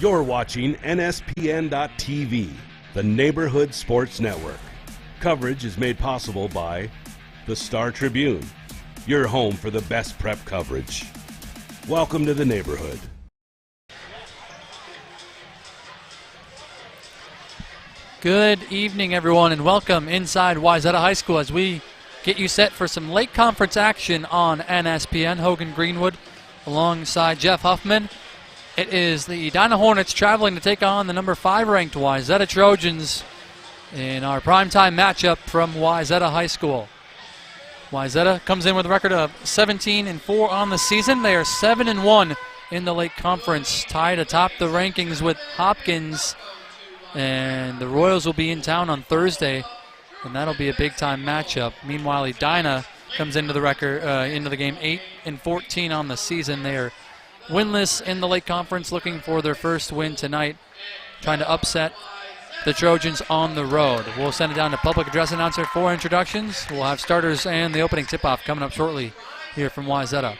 You're watching NSPN.TV, the Neighborhood Sports Network. Coverage is made possible by the Star Tribune, your home for the best prep coverage. Welcome to the neighborhood. Good evening, everyone, and welcome inside Wayzata High School as we get you set for some late conference action on NSPN. Hogan Greenwood alongside Jeff Huffman. It is the Edina Hornets traveling to take on the number 5 ranked Wayzata Trojans in our primetime matchup from Wayzata High School. Wayzata comes in with a record of 17-4 on the season. They are 7-1 in the late conference, tied atop the rankings with Hopkins. And the Royals will be in town on Thursday, and that'll be a big-time matchup. Meanwhile, Edina comes into the game 8-14 on the season. They are winless in the late conference, looking for their first win tonight, trying to upset the Trojans on the road. We'll send it down to public address announcer for introductions. We'll have starters and the opening tip-off coming up shortly here from Wayzata.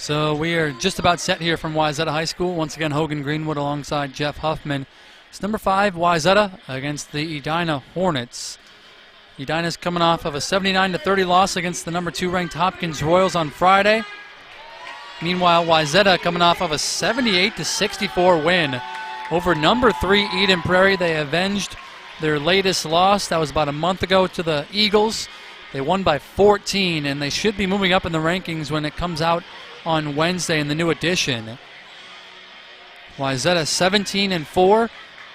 So we are just about set here from Wayzata High School. Once again, Hogan Greenwood alongside Jeff Huffman. It's number 5, Wayzata, against the Edina Hornets. Edina's coming off of a 79-30 loss against the number 2 ranked Hopkins Royals on Friday. Meanwhile, Wayzata coming off of a 78-64 win over number 3 Eden Prairie. They avenged their latest loss. That was about a month ago to the Eagles. They won by 14, and they should be moving up in the rankings when it comes out on Wednesday in the new edition. Wayzata 17-4.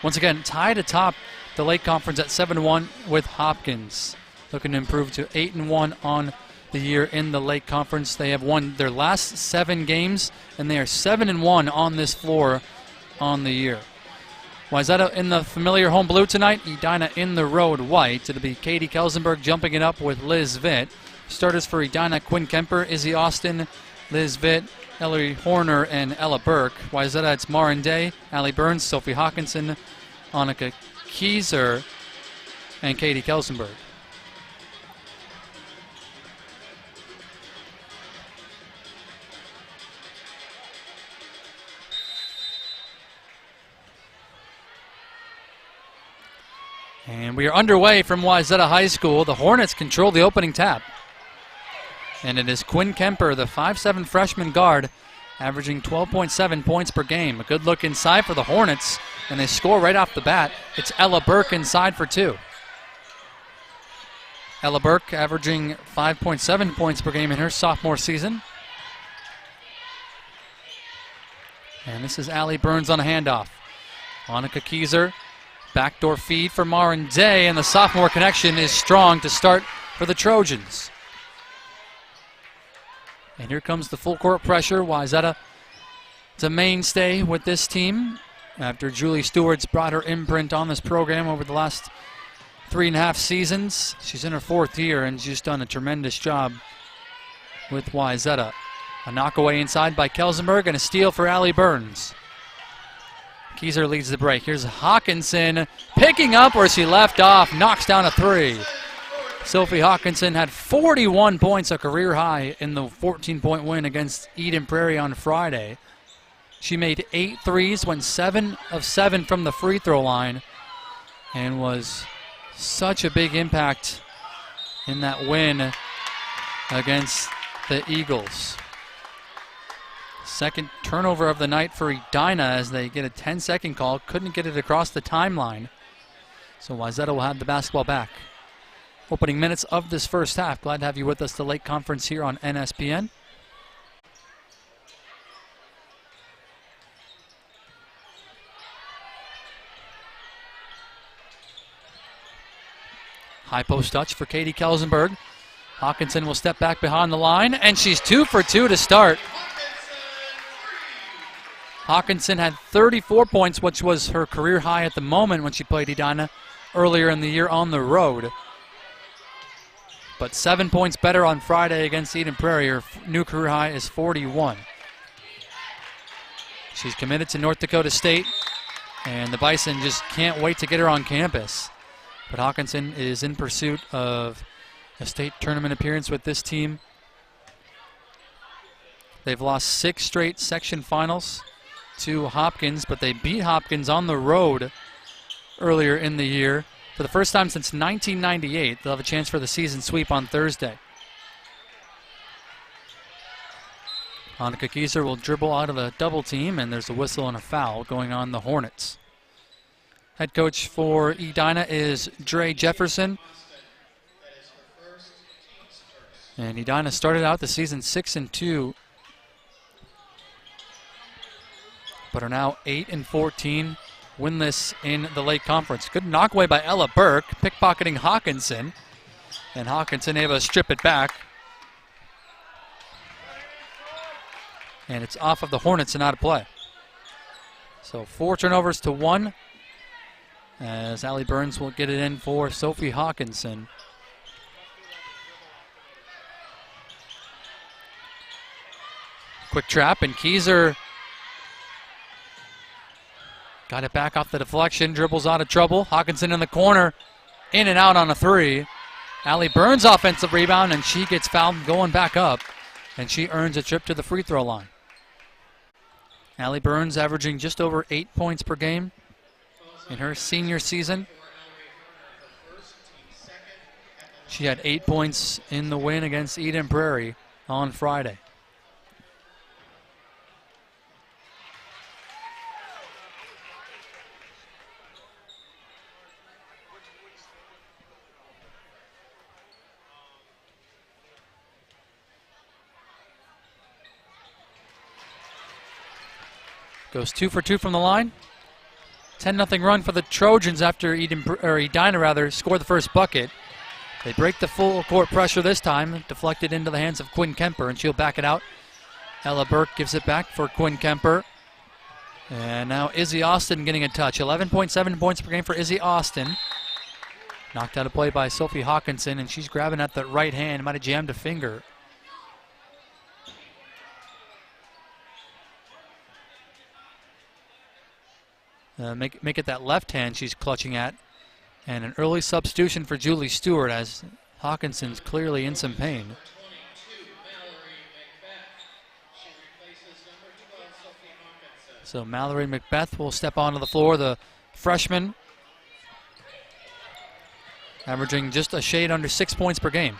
Once again, tied atop the Lake Conference at 7-1 with Hopkins. Looking to improve to 8-1 on the year in the Lake Conference. They have won their last 7 games, and they are 7-1 on this floor on the year. Wayzata in the familiar home blue tonight. Edina in the road white. It'll be Katie Kelsenberg jumping it up with Liz Vitt. Starters for Edina: Quinn Kemper, Izzy Austin, Liz Vitt, Ellery Horner, and Ella Burke. Wayzata, it's Marin Day, Allie Burns, Sophie Hawkinson, Annika Kieser, and Katie Kelsenberg. And we are underway from Wayzata High School. The Hornets control the opening tap. And it is Quinn Kemper, the 5'7" freshman guard, averaging 12.7 points per game. A good look inside for the Hornets, and they score right off the bat. It's Ella Burke inside for 2. Ella Burke averaging 5.7 points per game in her sophomore season. And this is Allie Burns on a handoff. Annika Kieser, backdoor feed for Marin Day, and the sophomore connection is strong to start for the Trojans. And here comes the full court pressure. Wayzata, it's a mainstay with this team after Julie Stewart's brought her imprint on this program over the last 3.5 seasons. She's in her 4th year, and she's done a tremendous job with Wayzata. A knockaway inside by Kelsenberg and a steal for Allie Burns. Kieser leads the break. Here's Hawkinson picking up where she left off, knocks down a 3. Sophie Hawkinson had 41 points, a career high, in the 14-point win against Eden Prairie on Friday. She made 8 threes, went 7 of 7 from the free throw line, and was such a big impact in that win against the Eagles. Second turnover of the night for Edina as they get a 10-second call. Couldn't get it across the timeline. So Wayzata will have the basketball back. Opening minutes of this first half. Glad to have you with us, the Lake Conference here on NSPN. High post touch for Katie Kelsenberg. Hawkinson will step back behind the line, and she's 2 for 2 to start. Hawkinson had 34 points, which was her career high at the moment when she played Edina earlier in the year on the road. But 7 points better on Friday against Eden Prairie. Her new career high is 41. She's committed to North Dakota State, and the Bison just can't wait to get her on campus. But Hawkinson is in pursuit of a state tournament appearance with this team. They've lost 6 straight section finals to Hopkins, but they beat Hopkins on the road earlier in the year. For the first time since 1998, they'll have a chance for the season sweep on Thursday. Annika Kieser will dribble out of a double team, and there's a whistle and a foul going on the Hornets. Head coach for Edina is Dre Jefferson. And Edina started out the season 6-2, but are now 8-14. Winless in the Lake Conference. Good knockaway by Ella Burke, pickpocketing Hawkinson. And Hawkinson able to strip it back. And it's off of the Hornets and out of play. So 4 turnovers to 1. As Allie Burns will get it in for Sophie Hawkinson. Quick trap, and Kieser got it back off the deflection, dribbles out of trouble. Hawkinson in the corner, in and out on a 3. Allie Burns offensive rebound, and she gets fouled going back up. and she earns a trip to the free throw line. Allie Burns averaging just over 8 points per game in her senior season. She had 8 points in the win against Eden Prairie on Friday. Goes 2 for 2 from the line. 10-0 run for the Trojans after Edina scored the first bucket. They break the full court pressure this time, deflected into the hands of Quinn Kemper, and she'll back it out. Ella Burke gives it back for Quinn Kemper. And now Izzy Austin getting a touch. 11.7 points per game for Izzy Austin. Knocked out of play by Sophie Hawkinson, and she's grabbing at the right hand. Might have jammed a finger. Make it that left hand she's clutching at. And an early substitution for Julie Stewart as Hawkinson's clearly in some pain. So Mallory Macbeth will step onto the floor, the freshman, averaging just a shade under 6 points per game.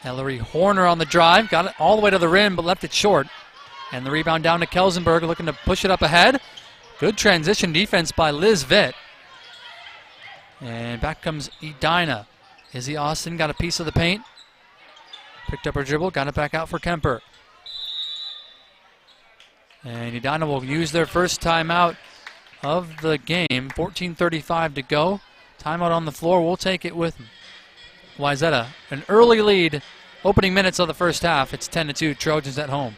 Ellery Horner on the drive, got it all the way to the rim, but left it short. And the rebound down to Kelsenberg, looking to push it up ahead. Good transition defense by Liz Vitt. And back comes Edina. Izzy Austin got a piece of the paint. Picked up her dribble, got it back out for Kemper. And Edina will use their first timeout of the game. 14:35 to go. Timeout on the floor. We'll take it with Wayzata. An early lead, opening minutes of the first half. It's 10-2, Trojans at home.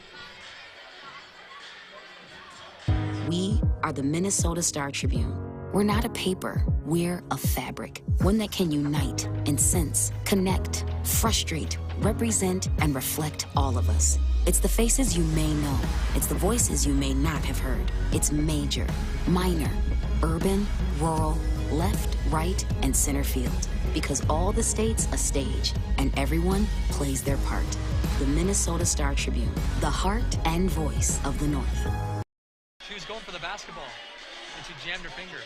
We are the Minnesota Star Tribune. We're not a paper, we're a fabric. One that can unite and sense, connect, frustrate, represent, and reflect all of us. It's the faces you may know. It's the voices you may not have heard. It's major, minor, urban, rural, left, right, and center field. Because all the states a stage, and everyone plays their part. The Minnesota Star Tribune, the heart and voice of the North. She was going for the basketball, and she jammed her finger.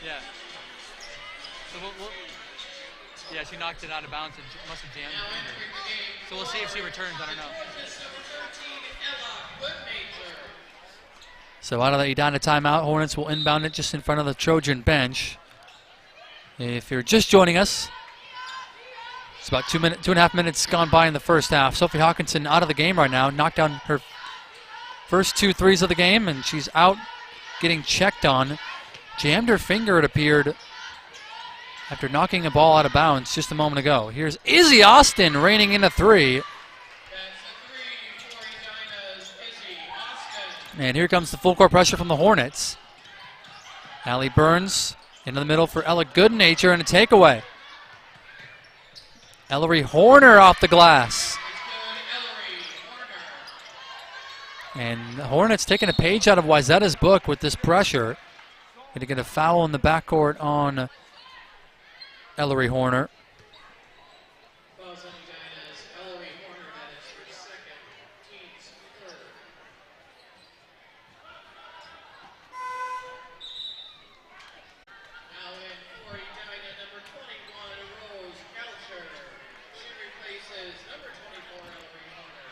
Yeah. So yeah, she knocked it out of bounds and must have jammed her finger. So we'll see if she returns, I don't know. So out of the Edina timeout, Hornets will inbound it just in front of the Trojan bench. If you're just joining us, it's about 2.5 minutes gone by in the first half. Sophie Hawkinson out of the game right now, knocked down her first 2 threes of the game, and she's out getting checked on. Jammed her finger, it appeared, after knocking a ball out of bounds just a moment ago. Here's Izzy Austin raining in a three. And here comes the full court pressure from the Hornets. Allie Burns into the middle for Ella Goodnature and a takeaway. Ellery Horner off the glass. And the Hornets taking a page out of Wayzata's book with this pressure. Going to get a foul in the backcourt on Ellery Horner.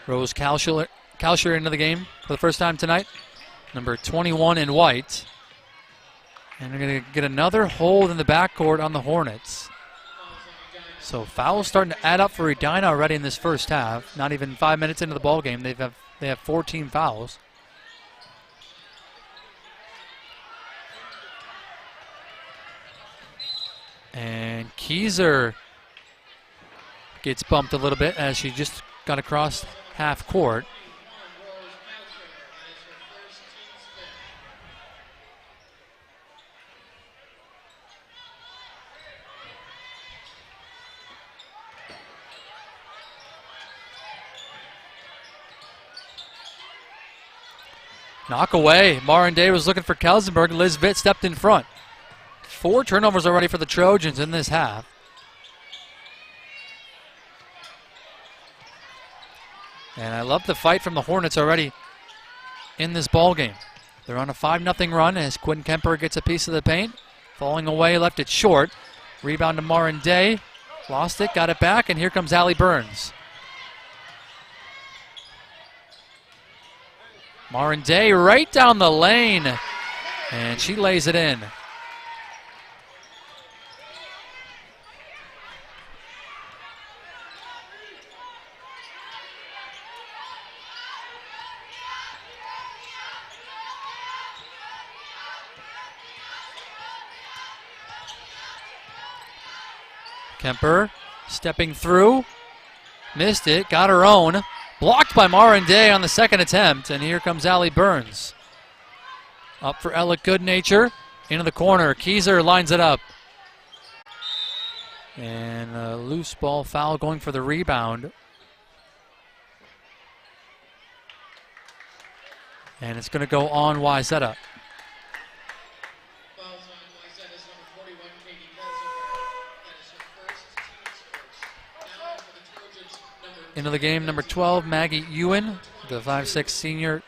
Rose Kalsher into the game for the first time tonight. Number 21 in white. And they're going to get another hold in the backcourt on the Hornets. So fouls starting to add up for Edina already in this first half. Not even 5 minutes into the ball game, they have 14 fouls. And Keyser gets bumped a little bit as she just got across half court. Knock away. Marinde was looking for Kelsenberg. Liz Vitt stepped in front. 4 turnovers already for the Trojans in this half. And I love the fight from the Hornets already in this ball game. They're on a 5-0 run as Quinn Kemper gets a piece of the paint. Falling away, left it short. Rebound to Marinde. Lost it, got it back, and here comes Allie Burns. Marinde right down the lane, and she lays it in. Kemper stepping through, missed it, got her own. Blocked by Marinde on the second attempt, and here comes Allie Burns. Up for Ella Goodnature, into the corner. Keyser lines it up. And a loose ball foul going for the rebound. And it's going to go on Wayzata. Into the game, number 12, Maggie Ewan, the 5'6" senior.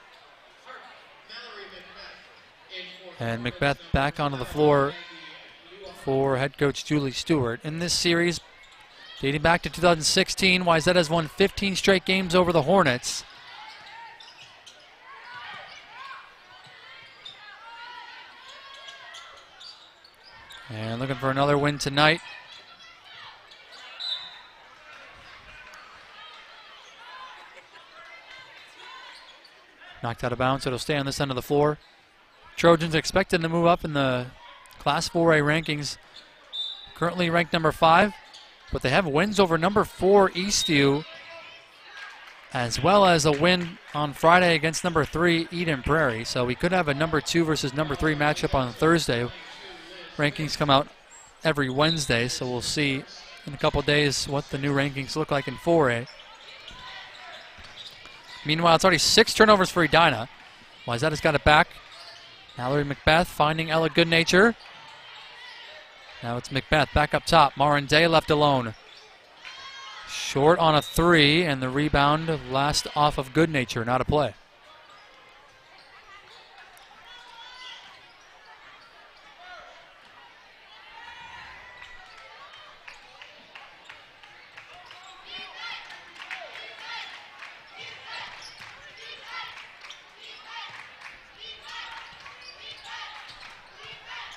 And Macbeth back onto the floor for head coach Julie Stewart. In this series, dating back to 2016, Wayzata has won 15 straight games over the Hornets. And looking for another win tonight. Knocked out of bounds, so it'll stay on this end of the floor. Trojans expected to move up in the Class 4A rankings. Currently ranked number 5, but they have wins over number 4 Eastview, as well as a win on Friday against number 3 Eden Prairie. So we could have a number 2 versus number 3 matchup on Thursday. Rankings come out every Wednesday, so we'll see in a couple days what the new rankings look like in 4A. Meanwhile, it's already 6 turnovers for Edina. Wayzata's got it back. Mallory Macbeth finding Ella Goodnature. Now it's Macbeth back up top. Marinde left alone. Short on a 3, and the rebound last off of Goodnature, not a play.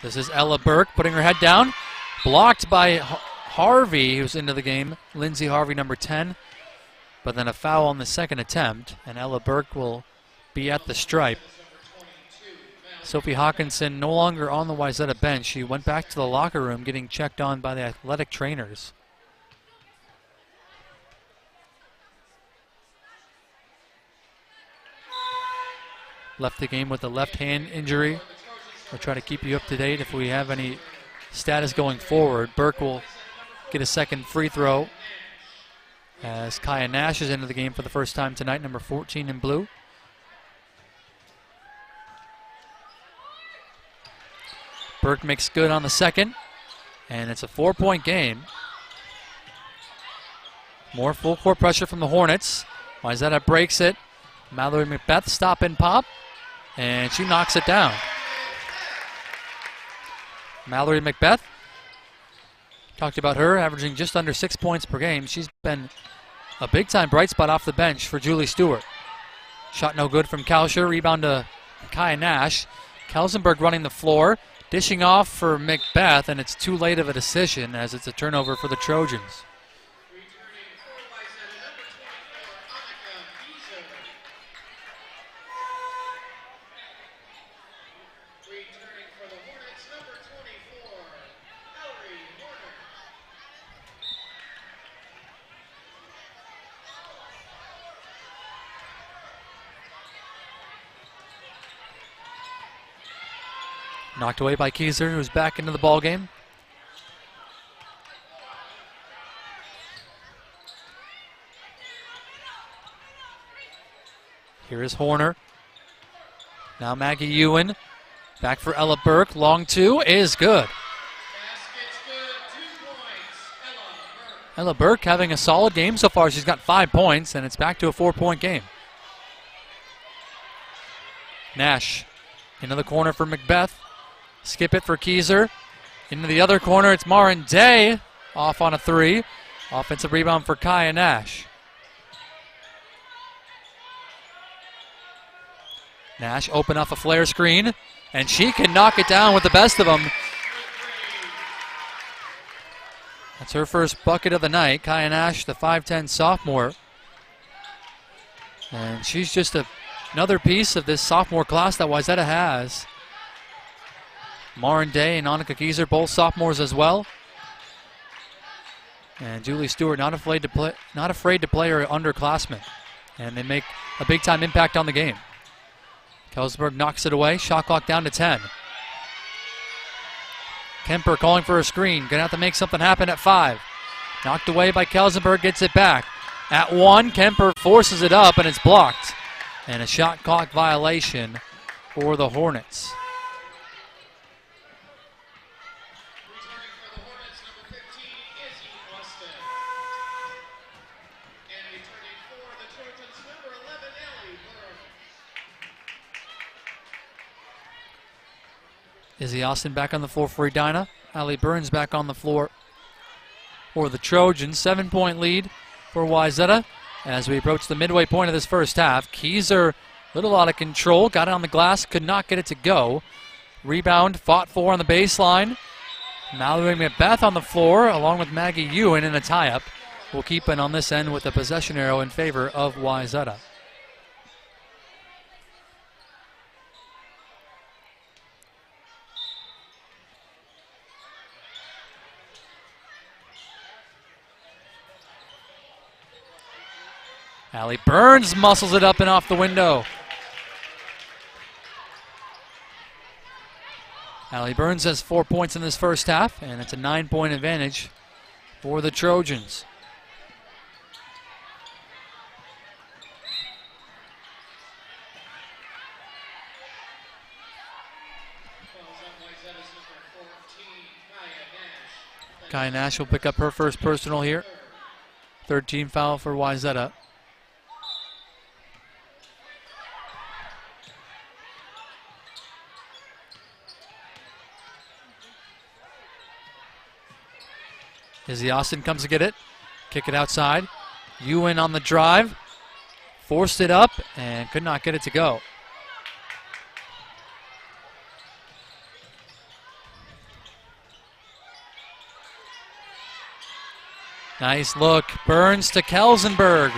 This is Ella Burke putting her head down. Blocked by Harvey, who's into the game. Lindsay Harvey, number 10. But then a foul on the second attempt, and Ella Burke will be at the stripe. Sophie Hawkinson no longer on the Wayzata bench. She went back to the locker room getting checked on by the athletic trainers. Left the game with a left hand injury. We'll try to keep you up to date if we have any status going forward. Burke will get a second free throw as Kaya Nash is into the game for the first time tonight, number 14 in blue. Burke makes good on the second, and it's a 4-point game. More full court pressure from the Hornets. Wayzata breaks it. Mallory Macbeth stop and pop, and she knocks it down. Mallory Macbeth, talked about her, averaging just under 6 points per game. She's been a big-time bright spot off the bench for Julie Stewart. Shot no good from Kalsher. Rebound to Kaya Nash. Kelsenberg running the floor, dishing off for Macbeth, and it's too late of a decision as it's a turnover for the Trojans. Knocked away by Keyser, who's back into the ball game. Here is Horner. Now Maggie Ewan back for Ella Burke. Long two is good. Ella Burke having a solid game so far. She's got 5 points, and it's back to a 4-point game. Nash into the corner for Macbeth. Skip it for Keyser. Into the other corner, it's Marin Day off on a 3. Offensive rebound for Kaya Nash. Nash open off a flare screen, and she can knock it down with the best of them. That's her first bucket of the night. Kaya Nash, the 5'10 sophomore. And she's just another piece of this sophomore class that Wayzata has. Marin Day and Annika Keyser, both sophomores as well. And Julie Stewart not afraid to play her underclassmen. And they make a big-time impact on the game. Kelsberg knocks it away. Shot clock down to 10. Kemper calling for a screen. Gonna have to make something happen at 5. Knocked away by Kelsenberg, gets it back. At 1, Kemper forces it up and it's blocked. And a shot clock violation for the Hornets. Izzy Austin back on the floor for Edina. Allie Burns back on the floor for the Trojans. 7-point lead for Wayzata as we approach the midway point of this first half. Keyser a little out of control. Got it on the glass. Could not get it to go. Rebound fought for on the baseline. Mallory Macbeth on the floor along with Maggie Ewan in a tie-up. We'll keep it on this end with the possession arrow in favor of Wayzata. Allie Burns muscles it up and off the window. Allie Burns has 4 points in this first half, and it's a 9-point advantage for the Trojans. Kaya Nash will pick up her first personal here. 13 foul for Wayzata. Izzy Austin comes to get it. Kick it outside. Ewan on the drive. Forced it up and could not get it to go. Nice look. Burns to Kelsenberg.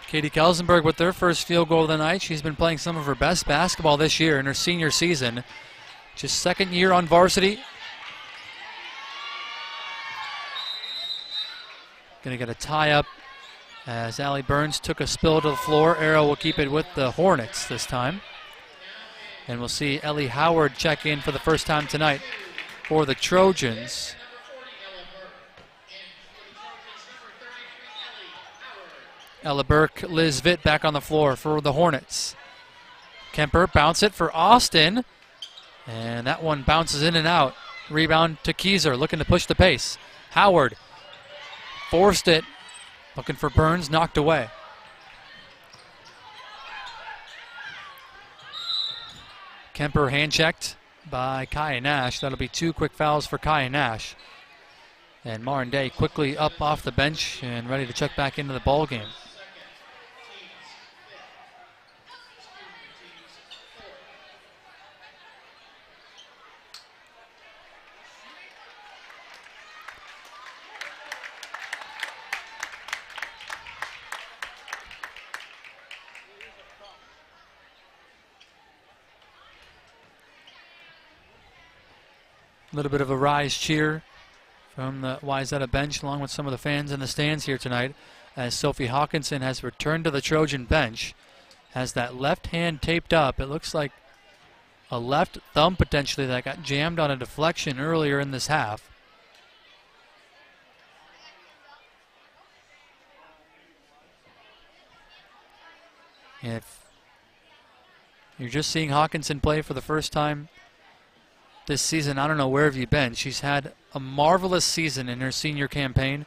Katie Kelsenberg with their first field goal of the night. She's been playing some of her best basketball this year in her senior season. Just second year on varsity. Gonna get a tie up as Allie Burns took a spill to the floor. Arrow will keep it with the Hornets this time. And we'll see Ellie Howard check in for the first time tonight for the Trojans. Ella Burke, Liz Vitt back on the floor for the Hornets. Kemper bounce it for Austin. And that one bounces in and out. Rebound to Keyser, looking to push the pace. Howard forced it, looking for Burns, knocked away. Kemper hand-checked by Kaya Nash. That'll be 2 quick fouls for Kaya Nash. And Marin Day quickly up off the bench and ready to check back into the ball game. A little bit of a rise cheer from the Wayzata bench along with some of the fans in the stands here tonight as Sophie Hawkinson has returned to the Trojan bench. Has that left hand taped up. It looks like a left thumb potentially that got jammed on a deflection earlier in this half. If you're just seeing Hawkinson play for the first time this season, I don't know where have you been. She's had a marvelous season in her senior campaign,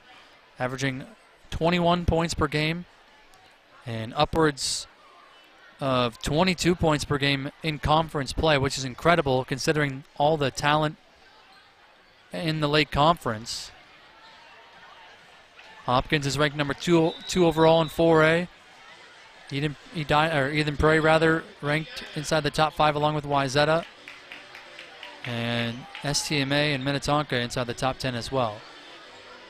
averaging 21 points per game and upwards of 22 points per game in conference play, which is incredible considering all the talent in the Lake Conference. Hopkins is ranked number two overall in 4A. Eden Prairie ranked inside the top 5 along with Wayzata. And STMA and Minnetonka inside the top 10 as well.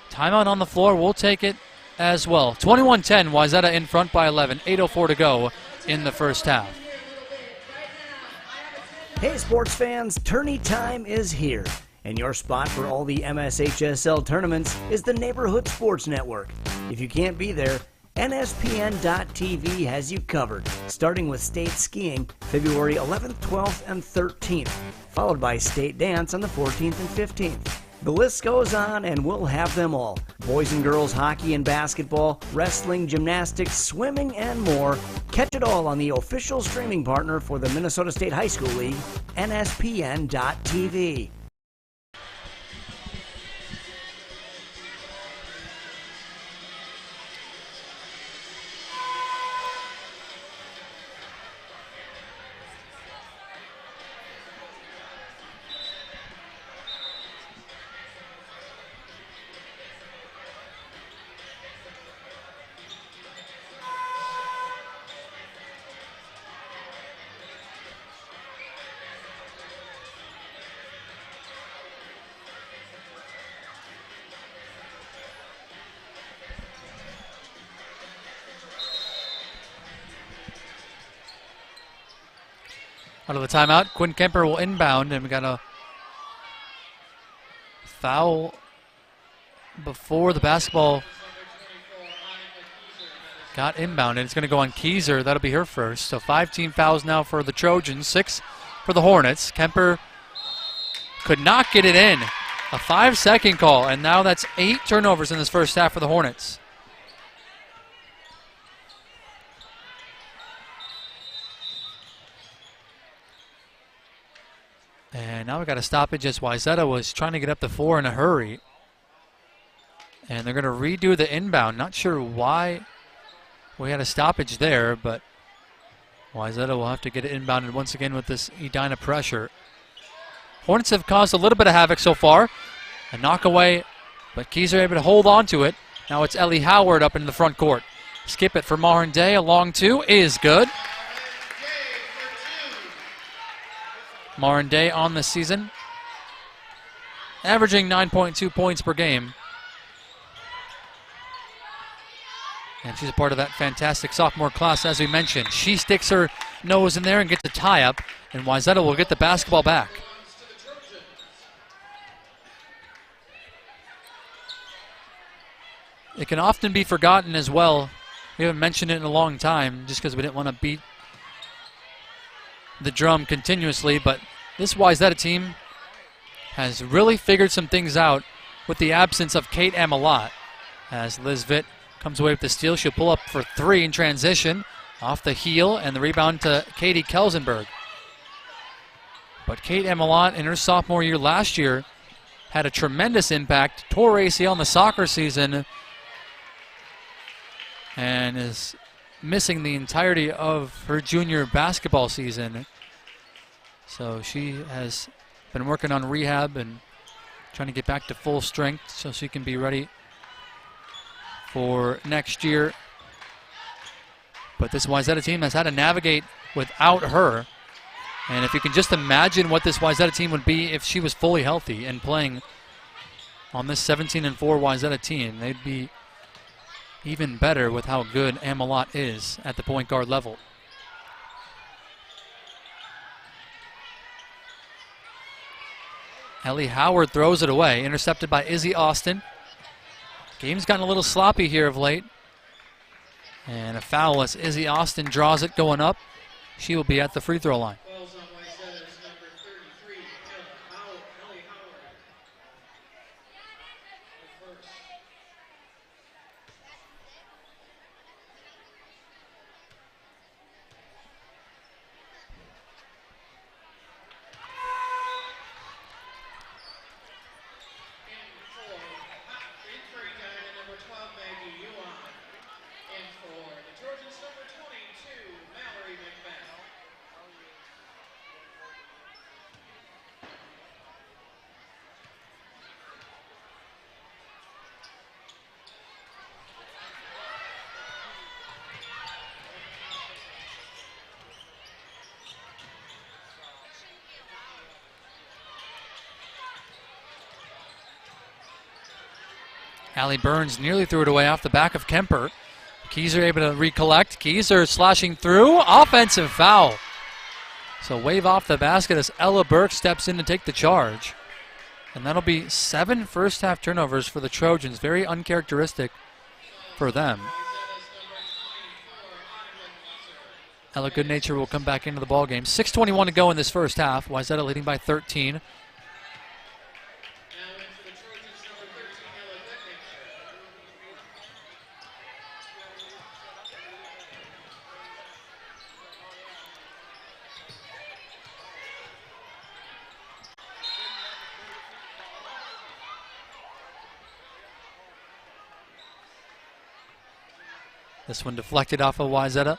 Timeout on the floor. We'll take it as well. 21-10, Wayzata in front by 11. 8:04 to go in the first half. Hey sports fans, tourney time is here. And your spot for all the MSHSL tournaments is the Neighborhood Sports Network. If you can't be there, NSPN.TV has you covered, starting with state skiing February 11th, 12th, and 13th, followed by state dance on the 14th and 15th. The list goes on, and we'll have them all. Boys and girls hockey and basketball, wrestling, gymnastics, swimming, and more. Catch it all on the official streaming partner for the Minnesota State High School League, NSPN.TV. Out of the timeout, Quinn Kemper will inbound, and we got a foul before the basketball got inbounded. It's going to go on Keyser. That'll be her first. So 5 team fouls now for the Trojans, 6 for the Hornets. Kemper could not get it in. A 5-second call, and now that's 8 turnovers in this first half for the Hornets. And now we got a stoppage as Wayzata was trying to get up to 4 in a hurry. And they're going to redo the inbound. Not sure why we had a stoppage there, but Wayzata will have to get it inbounded once again with this Edina pressure. Hornets have caused a little bit of havoc so far. A knock away, but Keys are able to hold on to it. Now it's Ellie Howard up in the front court. Skip it for Marin Day. A long 2 is good. Marin Day on the season, averaging 9.2 points per game. And she's a part of that fantastic sophomore class, as we mentioned. She sticks her nose in there and gets a tie-up, and Wayzata will get the basketball back. It can often be forgotten as well. We haven't mentioned it in a long time just because we didn't want to beat the drum continuously, but this Wayzata team has really figured some things out with the absence of Kate Amelot. As Liz Vitt comes away with the steal, she'll pull up for 3 in transition off the heel, and the rebound to Katie Kelsenberg. But Kate Amelot in her sophomore year last year had a tremendous impact, tore ACL in the soccer season, and is missing the entirety of her junior basketball season. So she has been working on rehab and trying to get back to full strength so she can be ready for next year. But this Wayzata team has had to navigate without her. And if you can just imagine what this Wayzata team would be if she was fully healthy and playing on this 17-4 Wayzata team, they'd be even better with how good Amelot is at the point guard level. Ellie Howard throws it away, intercepted by Izzy Austin. Game's gotten a little sloppy here of late. And a foul as Izzy Austin draws it going up. She will be at the free throw line. Allie Burns nearly threw it away off the back of Kemper. Keyser able to recollect. Keyser slashing through. Offensive foul. So wave off the basket as Ella Burke steps in to take the charge. And that'll be 7 first-half turnovers for the Trojans. Very uncharacteristic for them. Ella Goodnature will come back into the ballgame. 6:21 to go in this first half. Wayzata leading by 13. This one deflected off of Wayzata.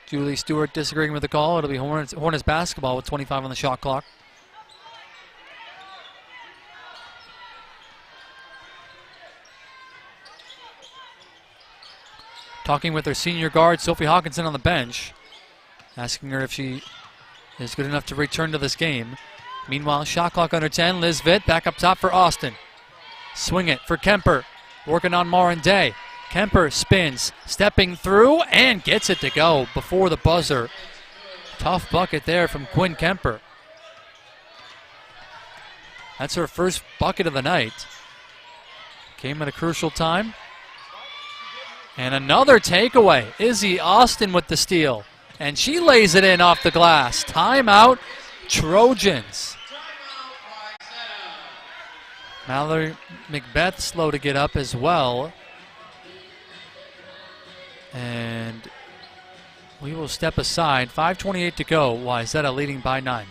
Julie Stewart disagreeing with the call. It'll be Hornets basketball with 25 on the shot clock. Talking with her senior guard, Sophie Hawkinson, on the bench, asking her if she is good enough to return to this game. Meanwhile, shot clock under 10. Liz Vitt back up top for Austin. Swing it for Kemper, working on Marin Day. Kemper spins, stepping through, and gets it to go before the buzzer. Tough bucket there from Quinn Kemper. That's her first bucket of the night. Came at a crucial time. And another takeaway. Izzy Austin with the steal. And she lays it in off the glass. Timeout, Trojans. Mallory McBeth slow to get up as well. And we will step aside. 5:28 to go. Wayzata leading by 9.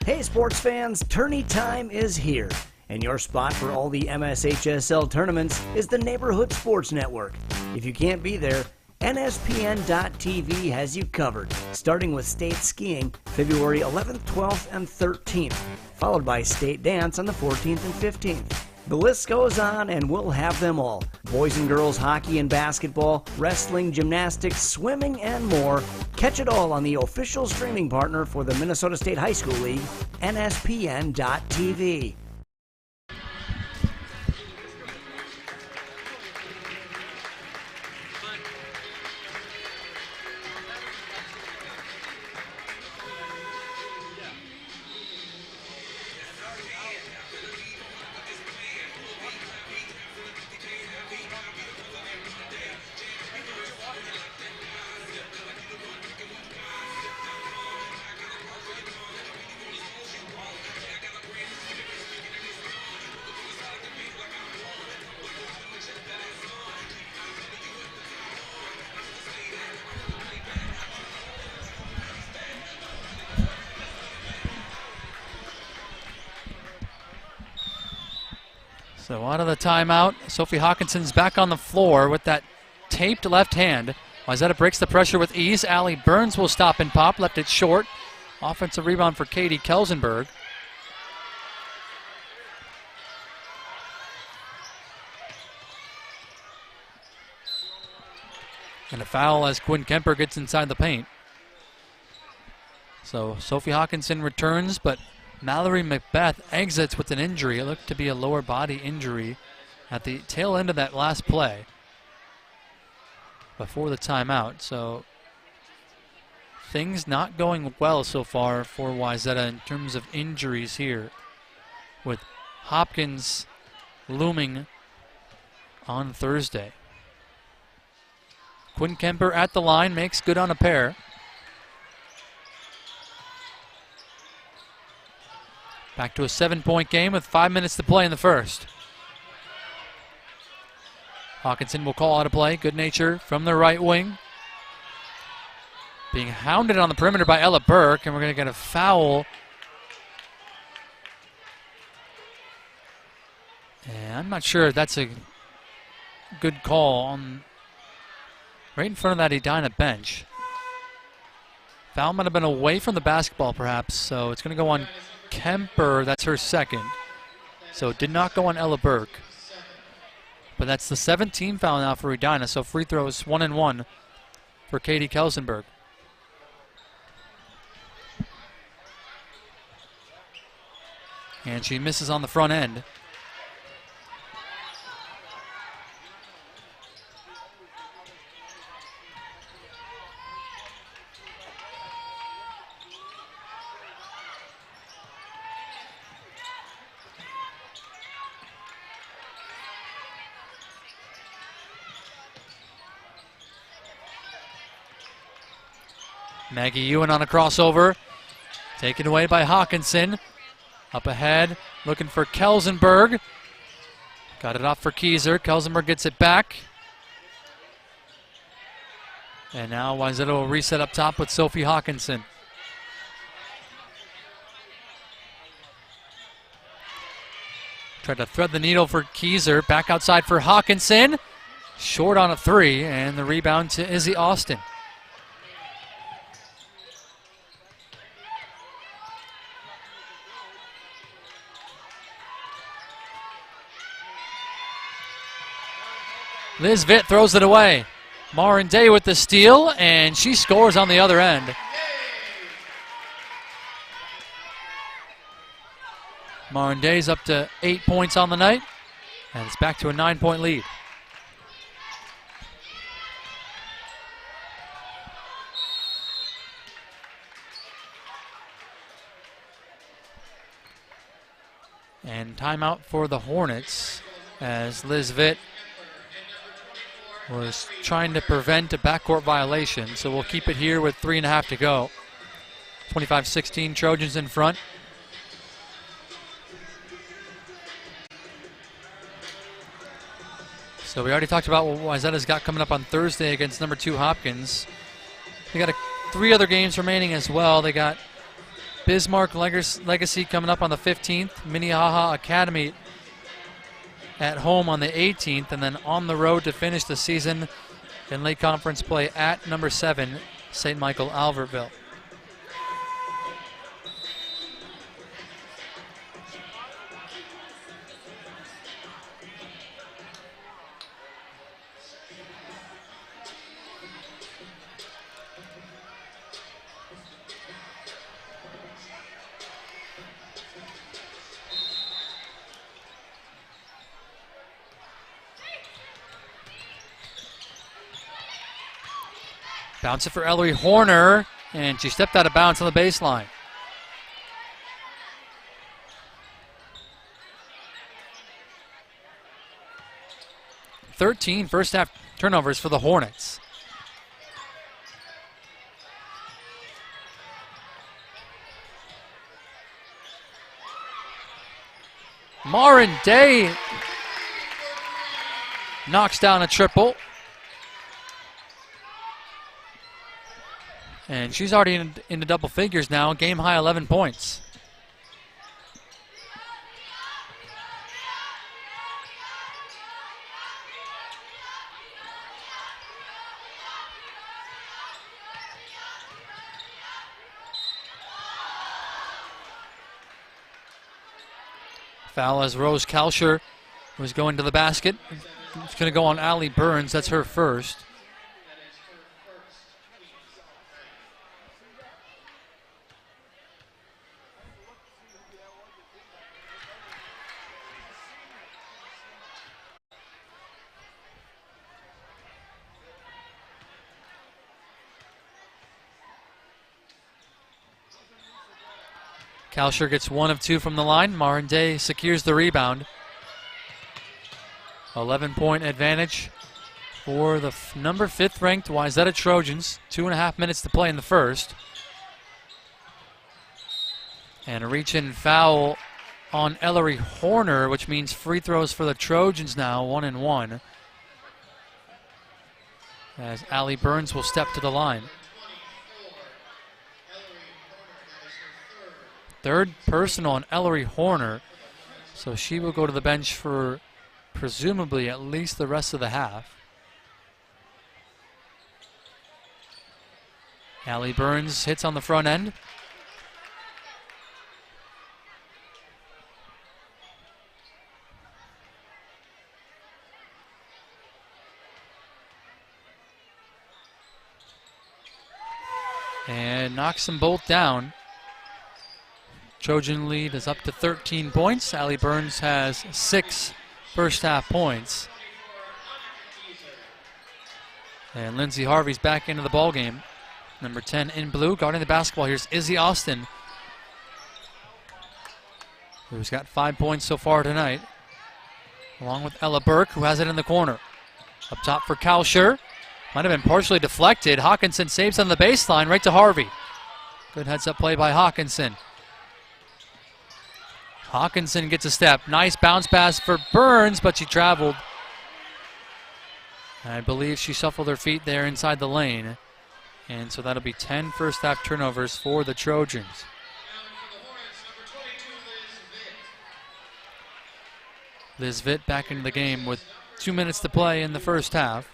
Hey sports fans, tourney time is here. And your spot for all the MSHSL tournaments is the Neighborhood Sports Network. If you can't be there, NSPN.TV has you covered, starting with state skiing February 11th, 12th, and 13th, followed by state dance on the 14th and 15th. The list goes on, and we'll have them all. Boys and girls hockey and basketball, wrestling, gymnastics, swimming, and more. Catch it all on the official streaming partner for the Minnesota State High School League, NSPN.TV. So out of the timeout, Sophie Hawkinson's back on the floor with that taped left hand. Wayzata breaks the pressure with ease. Allie Burns will stop and pop, left it short. Offensive rebound for Katie Kelsenberg. And a foul as Quinn Kemper gets inside the paint. So Sophie Hawkinson returns, but Mallory McBeth exits with an injury. It looked to be a lower body injury at the tail end of that last play before the timeout. So things not going well so far for Wayzata in terms of injuries here, with Hopkins looming on Thursday. Quinn Kemper at the line, makes good on a pair. Back to a 7-point game with 5 minutes to play in the first. Hawkinson will call out a play. Goodnature from the right wing. Being hounded on the perimeter by Ella Burke, and we're going to get a foul. And I'm not sure if that's a good call on right in front of that Edina bench. Foul might have been away from the basketball perhaps, so it's going to go on Kemper. That's her second. So it did not go on Ella Burke. But that's the 17th foul now for Edina, so free throws 1 and 1 for Katie Kelsenberg. And she misses on the front end. Maggie Ewan on a crossover. Taken away by Hawkinson. Up ahead, looking for Kelsenberg. Got it off for Kieser. Kelsenberg gets it back. And now Wayzata will reset up top with Sophie Hawkinson. Tried to thread the needle for Kieser. Back outside for Hawkinson. Short on a three, and the rebound to Izzy Austin. Liz Vitt throws it away. Marin Day with the steal, and she scores on the other end. Marin Day's up to 8 points on the night, and it's back to a 9-point lead. And timeout for the Hornets as Liz Vitt was trying to prevent a backcourt violation, so we'll keep it here with 3.5 to go. 25-16, Trojans in front. So we already talked about what Wayzata's got coming up on Thursday against number 2 Hopkins. They got 3 other games remaining as well. They got Bismarck Legacy coming up on the 15th, Minnehaha Academy at home on the 18th, and then on the road to finish the season in late conference play at number 7, St. Michael Albertville. Bounce it for Ellery Horner, and she stepped out of bounds on the baseline. First half turnovers for the Hornets. Marin Day knocks down a triple. And she's already into double figures now, game high 11 points. Foul as Rose Kalsher was going to the basket. It's going to go on Allie Burns. That's her first. Kalsher gets 1 of 2 from the line. Marin Day secures the rebound. 11-point advantage for the number 5th ranked Wayzata Trojans. 2.5 minutes to play in the first. And a reach-in foul on Ellery Horner, which means free throws for the Trojans now, 1-1. As Allie Burns will step to the line. Third personal on Ellery Horner, so she will go to the bench for presumably at least the rest of the half. Allie Burns hits on the front end. And knocks them both down. Trojan lead is up to 13 points. Allie Burns has 6 first half points. And Lindsay Harvey's back into the ball game. Number 10 in blue, guarding the basketball. Here's Izzy Austin, who's got 5 points so far tonight, along with Ella Burke, who has it in the corner. Up top for Kalsher. Might have been partially deflected. Hawkinson saves on the baseline, right to Harvey. Good heads-up play by Hawkinson. Hawkinson gets a step. Nice bounce pass for Burns, but she traveled. I believe she shuffled her feet there inside the lane. And so that'll be 10 first half turnovers for the Trojans. Liz Vitt back into the game with 2 minutes to play in the first half.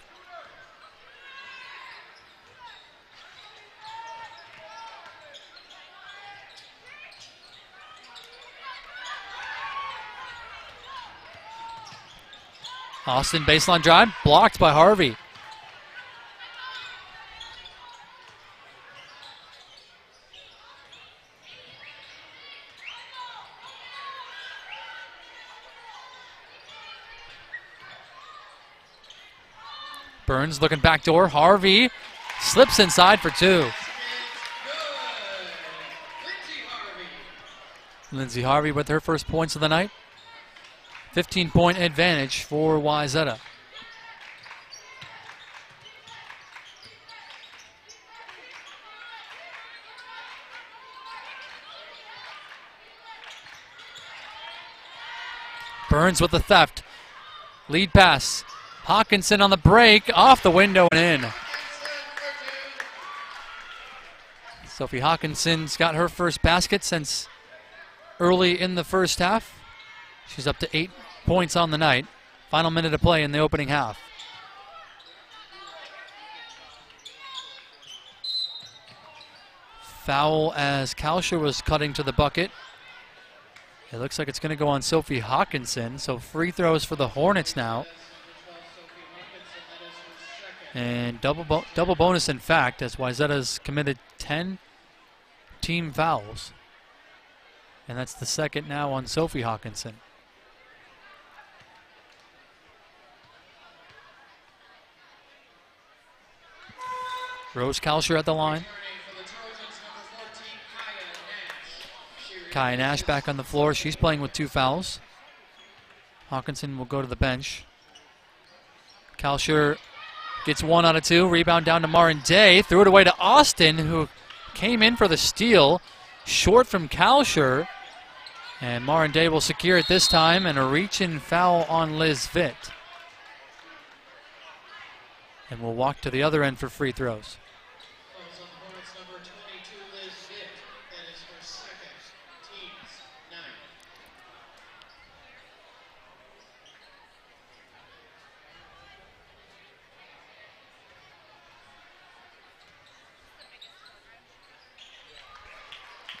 Austin baseline drive, blocked by Harvey. Burns looking backdoor. Harvey slips inside for 2. Lindsay Harvey with her first points of the night. 15-point advantage for Wayzata. Burns with the theft. Lead pass. Hawkinson on the break, off the window and in. Sophie Hawkinson's got her first basket since early in the first half. She's up to 8 points on the night. Final minute to play in the opening half. Foul as Kalsher was cutting to the bucket. It looks like it's going to go on Sophie Hawkinson, so free throws for the Hornets now. And double bonus, in fact, as Wayzata's committed 10 team fouls. And that's the second now on Sophie Hawkinson. Rose Kalsher at the line. Kaya Nash back on the floor. She's playing with 2 fouls. Hawkinson will go to the bench. Kalsher gets 1 out of 2. Rebound down to Marin Day. Threw it away to Austin, who came in for the steal. Short from Kalsher. And Marin Day will secure it this time. And a reach-in foul on Liz Vitt. And we'll walk to the other end for free throws.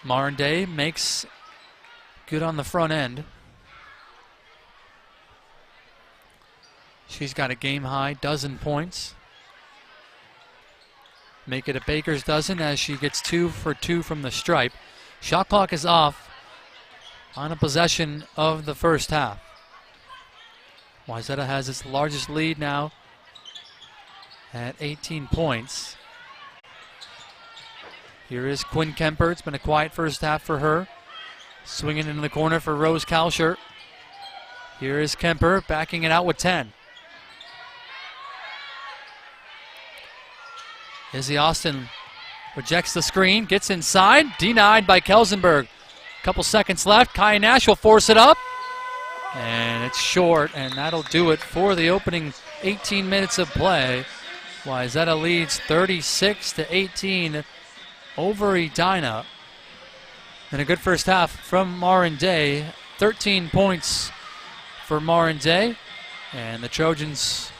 Marin Day makes good on the front end. She's got a game-high dozen points. Make it a baker's dozen as she gets 2 for 2 from the stripe. Shot clock is off on a possession of the first half. Wayzata has its largest lead now at 18 points. Here is Quinn Kemper. It's been a quiet first half for her. Swinging into the corner for Rose Kalsher. Here is Kemper backing it out with 10. Izzy Austin rejects the screen, gets inside, denied by Kelsenberg. Couple seconds left. Kaya Nash will force it up. And it's short, and that'll do it for the opening 18 minutes of play. Wayzata leads 36-18 over Edina. And a good first half from Marin Day. 13 points for Marin Day. And the Trojans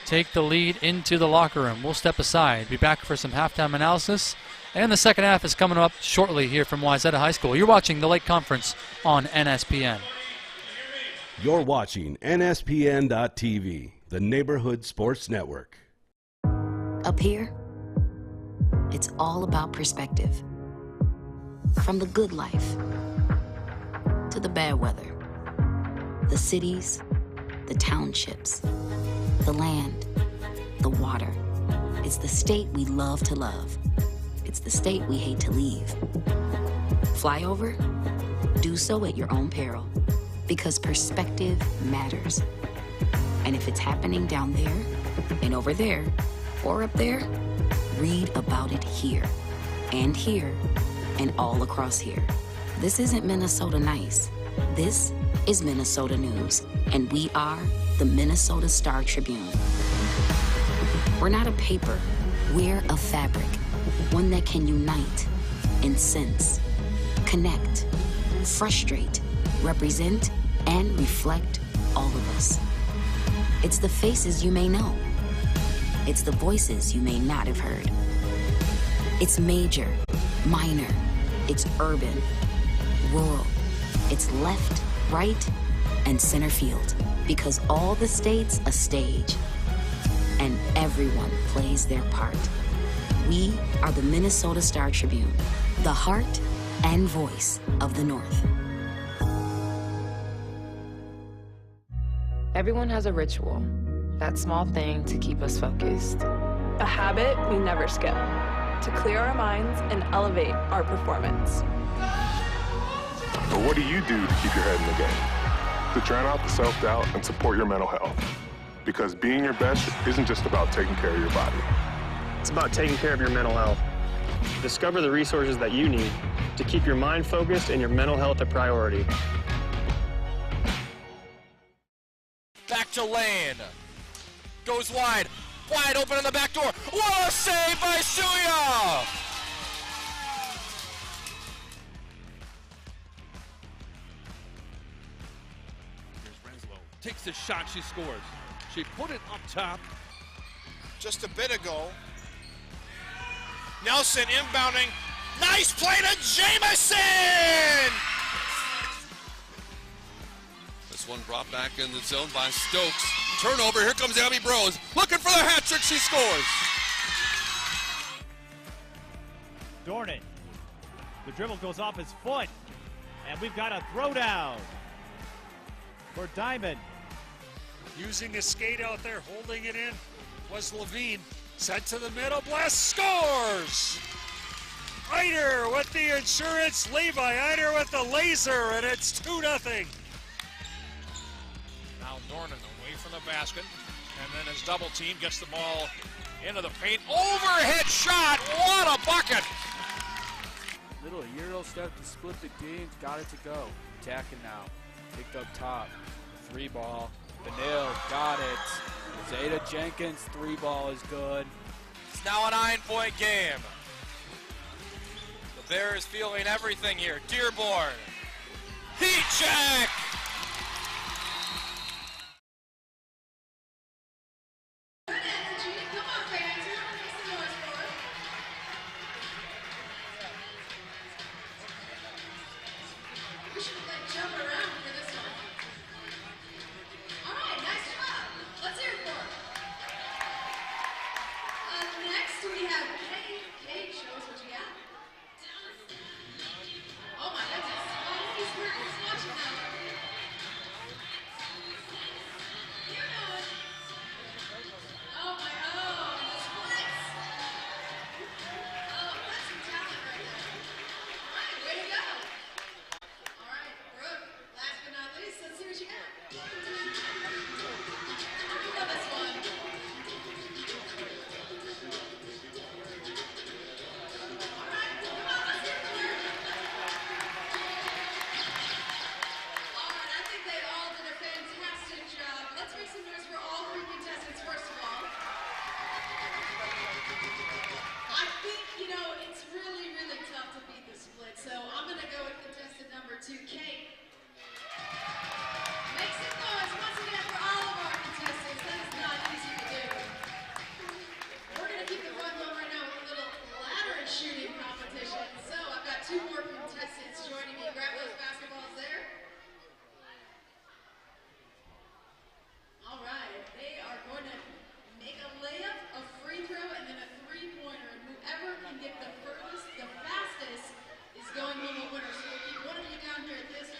take the lead into the locker room. We'll step aside. Be back for some halftime analysis. And the second half is coming up shortly here from Wayzata High School. You're watching the Lake Conference on NSPN. You're watching NSPN.TV, the Neighborhood Sports Network. Up here, it's all about perspective. From the good life to the bad weather. The cities, the townships, the land, the water. It's the state we love to love. It's the state we hate to leave. Fly over? Do so at your own peril, because perspective matters. And if it's happening down there, and over there, or up there, read about it here, and here, and all across here. This isn't Minnesota nice. This is Minnesota news, and we are the Minnesota Star Tribune. We're not a paper, we're a fabric, one that can unite, incense, connect, frustrate, represent, and reflect all of us. It's the faces you may know. It's the voices you may not have heard. It's major, minor, it's urban, rural, it's left, right, and center field, because all the state's a stage, and everyone plays their part. We are the Minnesota Star Tribune, the heart and voice of the North. Everyone has a ritual, that small thing to keep us focused. A habit we never skip, to clear our minds and elevate our performance. But what do you do to keep your head in the game? To drown out the self-doubt and support your mental health. Because being your best isn't just about taking care of your body. It's about taking care of your mental health. Discover the resources that you need to keep your mind focused and your mental health a priority. Back to Lane. Goes wide. Wide open in the back door. What a save by Suya! Here's Renslow. Takes the shot, she scores. She put it up top. Just a bit ago. Nelson inbounding. Nice play to Jamison! This one brought back in the zone by Stokes. Turnover, here comes Abby Bros. Looking for the hat trick, she scores. Dornan. The dribble goes off his foot. And we've got a throwdown for Diamond. Using his skate out there, holding it in, was Levine. Sent to the middle, Bless scores! Eider with the insurance, Levi Eider with the laser, and it's 2-0. Now Dornan away from the basket, and then his double team gets the ball into the paint. Overhead shot, what a bucket! Little Euro step to split the games, got it to go. Attacking now, picked up top, 3-ball. Vanille got it. Zeta Jenkins, 3-ball is good. It's now a 9-point game. The Bears feeling everything here. Dearborn. Heat check! Get the furthest, the fastest is going home a winner. So we'll keep one of you down here at this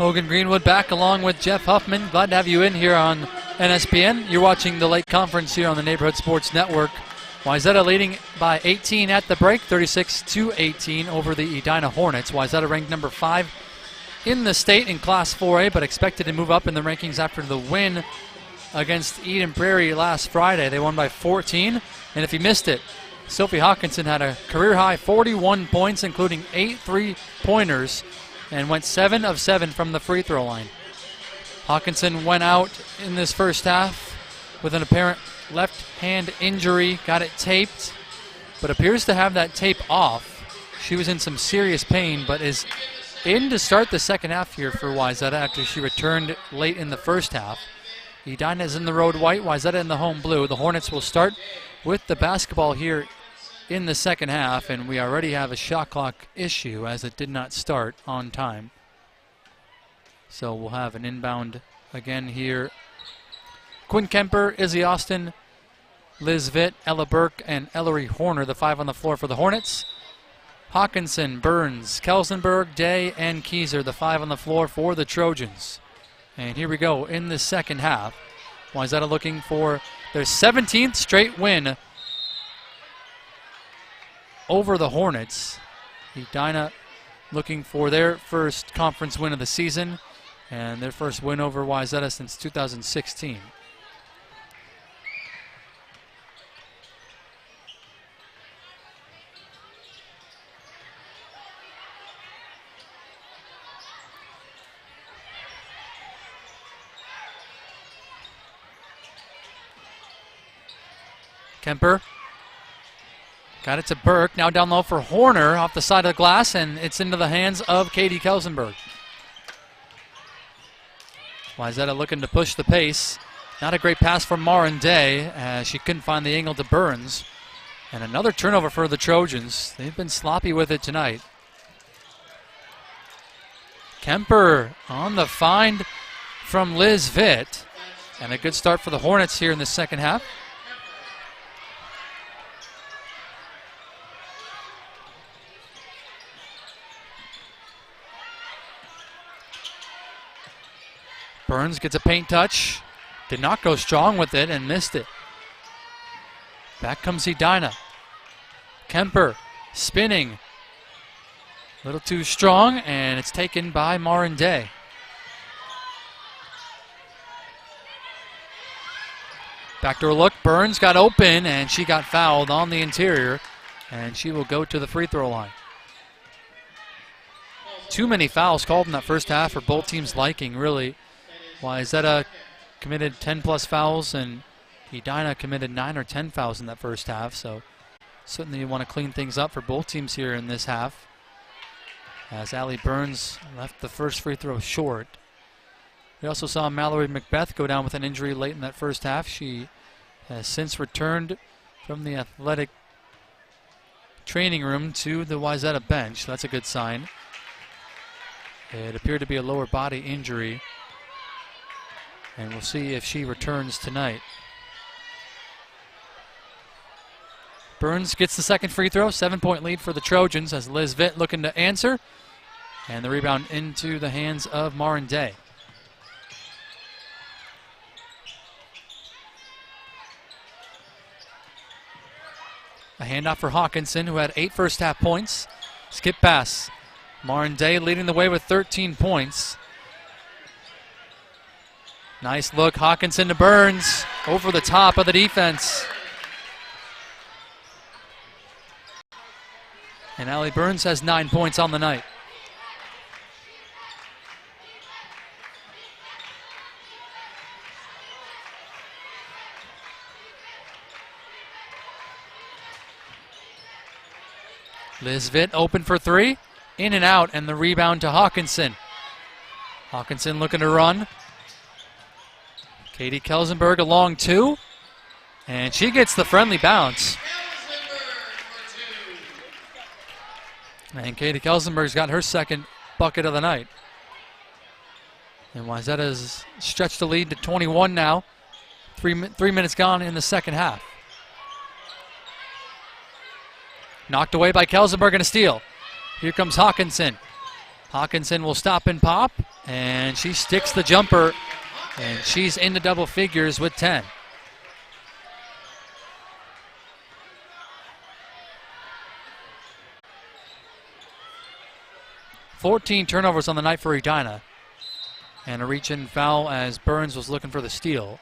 Hogan Greenwood back along with Jeff Huffman. Glad to have you in here on NSPN. You're watching the late conference here on the Neighborhood Sports Network. Wayzata leading by 18 at the break, 36-18 over the Edina Hornets. Wayzata ranked number 5 in the state in Class 4A, but expected to move up in the rankings after the win against Eden Prairie last Friday. They won by 14, and if you missed it, Sophie Hawkinson had a career-high 41 points, including 8 3-pointers, and went 7 of 7 from the free throw line. Hawkinson went out in this first half with an apparent left hand injury, got it taped, but appears to have that tape off. She was in some serious pain, but is in to start the second half here for Wayzata after she returned late in the first half. Edina is in the road white, Wayzata in the home blue. The Hornets will start with the basketball here in the second half, and we already have a shot clock issue as it did not start on time. So we'll have an inbound again here. Quinn Kemper, Izzy Austin, Liz Vitt, Ella Burke, and Ellery Horner, the 5 on the floor for the Hornets. Hawkinson, Burns, Kelsenberg, Day, and Keyser, the 5 on the floor for the Trojans. And here we go in the second half. Wayzata looking for their 17th straight win over the Hornets. Edina looking for their first conference win of the season and their first win over Wayzata since 2016. Kemper got it to Burke. Now down low for Horner off the side of the glass, and it's into the hands of Katie Kelsenberg. Wayzata looking to push the pace. Not a great pass from Marin Day as she couldn't find the angle to Burns. And another turnover for the Trojans. They've been sloppy with it tonight. Kemper on the find from Liz Vitt. And a good start for the Hornets here in the second half. Burns gets a paint touch. Did not go strong with it and missed it. Back comes Edina. Kemper spinning. A little too strong, and it's taken by Marin Day. Backdoor look. Burns got open, and she got fouled on the interior, and she will go to the free throw line. Too many fouls called in that first half for both teams' liking, really. Wayzata committed 10-plus fouls, and Edina committed 9 or 10 fouls in that first half, so certainly you want to clean things up for both teams here in this half. As Allie Burns left the first free throw short. We also saw Mallory Macbeth go down with an injury late in that first half. She has since returned from the athletic training room to the Wayzata bench. That's a good sign. It appeared to be a lower body injury, and we'll see if she returns tonight. Burns gets the second free throw. 7-point lead for the Trojans as Liz Vitt looking to answer. And the rebound into the hands of Marin Day. A handoff for Hawkinson, who had 8 first half points. Skip pass. Marin Day leading the way with 13 points. Nice look, Hawkinson to Burns, over the top of the defense. And Allie Burns has 9 points on the night. Liz Vitt open for 3, in and out, and the rebound to Hawkinson. Hawkinson looking to run. Katie Kelsenberg along 2, and she gets the friendly bounce. And Katie Kelsenberg's got her second bucket of the night. And Wayzata's stretched the lead to 21 now. 3 minutes gone in the second half. Knocked away by Kelsenberg and a steal. Here comes Hawkinson. Hawkinson will stop and pop, and she sticks the jumper, and she's into double figures with 10. 14 turnovers on the night for Edina. And a reach-in foul as Burns was looking for the steal.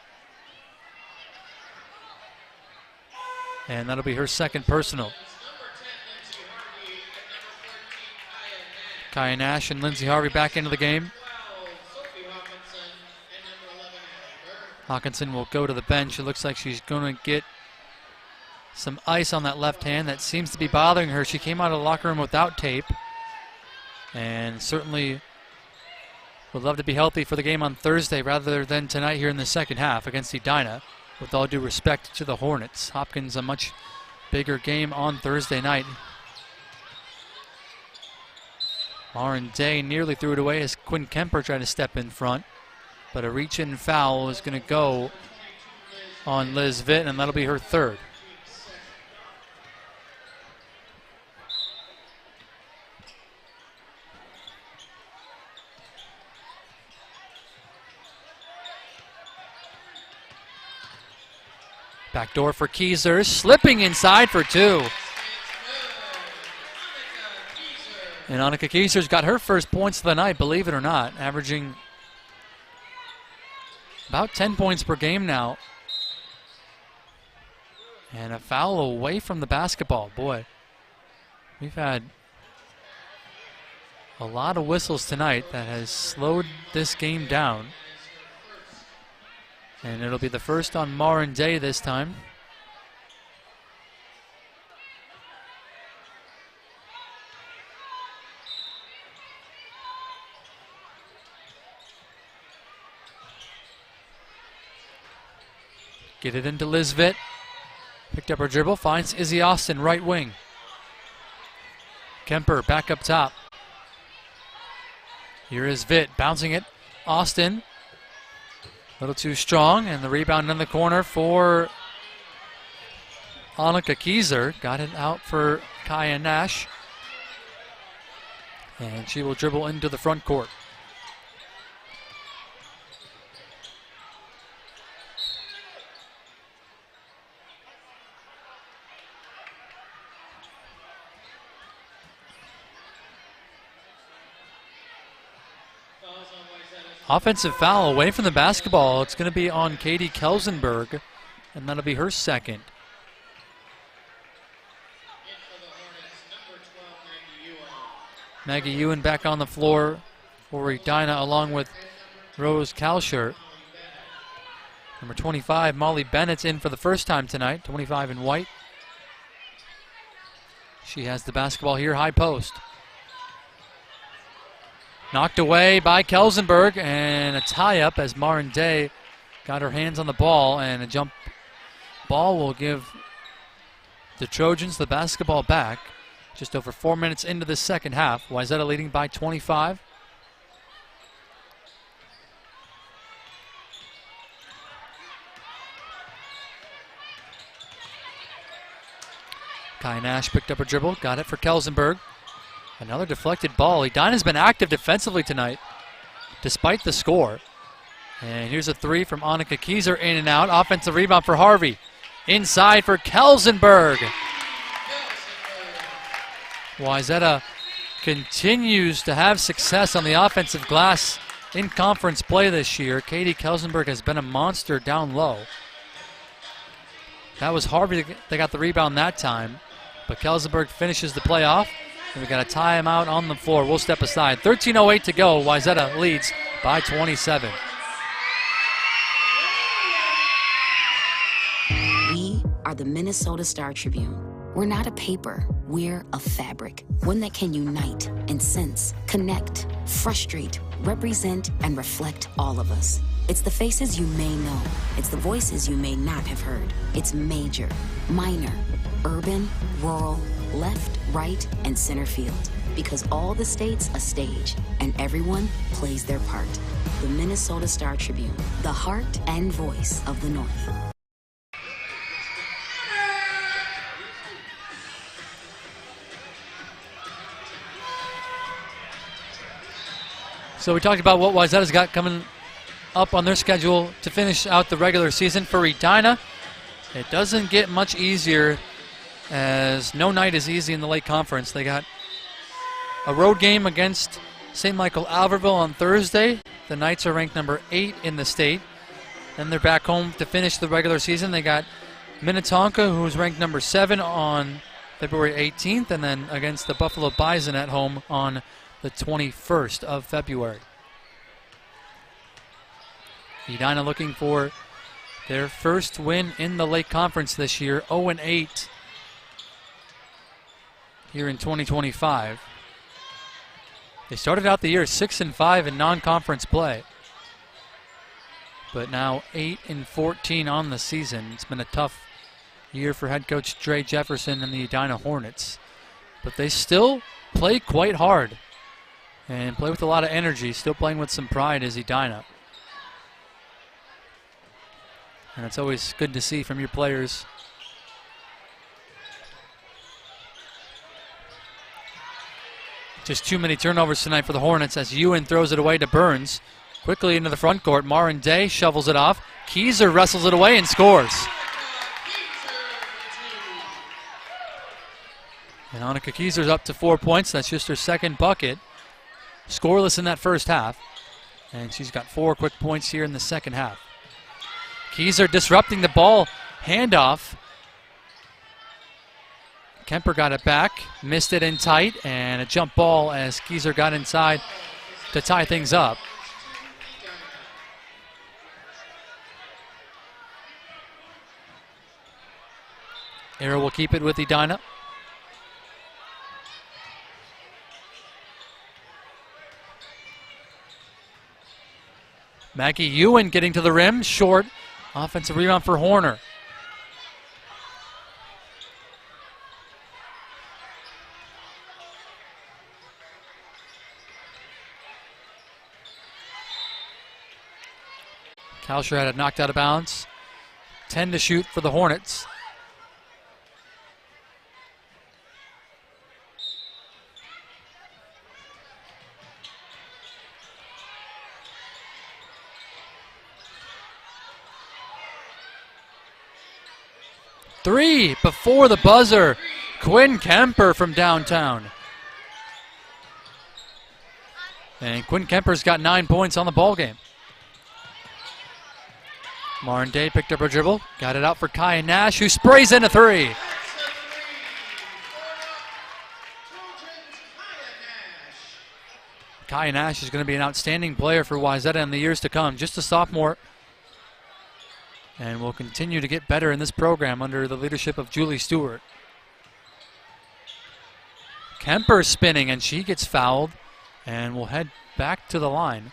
And that'll be her second personal. Kaya Nash and Lindsay Harvey back into the game. Hawkinson will go to the bench. It looks like she's going to get some ice on that left hand. That seems to be bothering her. She came out of the locker room without tape. And certainly would love to be healthy for the game on Thursday rather than tonight here in the second half against Edina. With all due respect to the Hornets. Hopkins a much bigger game on Thursday night. Lauren Day nearly threw it away as Quinn Kemper tried to step in front. But a reach-in foul is going to go on Liz Vitt, and that'll be her third. Backdoor for Keyser, slipping inside for two. And Annika Keyser's got her first points of the night, believe it or not, averaging about 10 points per game now. And a foul away from the basketball. Boy, we've had a lot of whistles tonight that has slowed this game down. And it'll be the first on Marin Day this time. Get it into Liz Vitt. Picked up her dribble, finds Izzy Austin, right wing. Kemper back up top. Here is Vitt, bouncing it. Austin, a little too strong, and the rebound in the corner for Annika Keyser. Got it out for Kaya Nash. And she will dribble into the front court. Offensive foul away from the basketball. It's going to be on Katie Kelsenberg, and that'll be her second. Maggie Ewan back on the floor for Edina along with Rose Kalsher. Number 25, Molly Bennett's in for the first time tonight, 25 in white. She has the basketball here, high post. Knocked away by Kelsenberg, and a tie-up as Marin Day got her hands on the ball, and a jump ball will give the Trojans the basketball back. Just over 4 minutes into the second half. Wayzata leading by 25. Kai Nash picked up her dribble, got it for Kelsenberg. Another deflected ball. Edina's been active defensively tonight, despite the score. And here's a three from Annika Keyser, in and out. Offensive rebound for Harvey. Inside for Kelsenberg. Wayzata continues to have success on the offensive glass in conference play this year. Katie Kelsenberg has been a monster down low. That was Harvey that got the rebound that time. But Kelsenberg finishes the play off. And we got a timeout on the floor. We'll step aside. 13:08 to go. Wayzata leads by 27. We are the Minnesota Star Tribune. We're not a paper. We're a fabric. One that can unite and sense, connect, frustrate, represent, and reflect all of us. It's the faces you may know. It's the voices you may not have heard. It's major, minor, urban, rural, left, right, and center field. Because all the states a stage, and everyone plays their part. The Minnesota Star Tribune, the heart and voice of the North. So we talked about what Wayzata's got coming up on their schedule to finish out the regular season for Edina. It doesn't get much easier, as no night is easy in the Lake Conference. They got a road game against St. Michael Alvarville on Thursday. The Knights are ranked number 8 in the state. Then they're back home to finish the regular season. They got Minnetonka, who's ranked number 7 on February 18th, and then against the Buffalo Bison at home on the 21st of February. Edina looking for their first win in the Lake Conference this year, 0-8 here in 2025. They started out the year 6-5 in non-conference play, but now 8-14 on the season. It's been a tough year for head coach Dre Jefferson and the Edina Hornets, but they still play quite hard and play with a lot of energy. Still playing with some pride as Edina, and it's always good to see from your players. Just too many turnovers tonight for the Hornets as Ewan throws it away to Burns. Quickly into the front court, Marin Day shovels it off. Keyser wrestles it away and scores. And Annika Keyser's up to 4 points. That's just her second bucket. Scoreless in that first half. And she's got 4 quick points here in the second half. Keyser disrupting the ball handoff. Kemper got it back, missed it in tight, and a jump ball as Keyser got inside to tie things up. Arrow will keep it with Edina. Maggie Ewan getting to the rim, short. Offensive rebound for Horner. Kalsher had it knocked out of bounds. 10 to shoot for the Hornets. Three before the buzzer. Quinn Kemper from downtown. And Quinn Kemper's got 9 points on the ball game. Marin Day picked up her dribble, got it out for Kaya Nash, who sprays in a three. Kaya Nash is going to be an outstanding player for Wayzata in the years to come. Just a sophomore, and will continue to get better in this program under the leadership of Julie Stewart. Kemper spinning, and she gets fouled, and will head back to the line.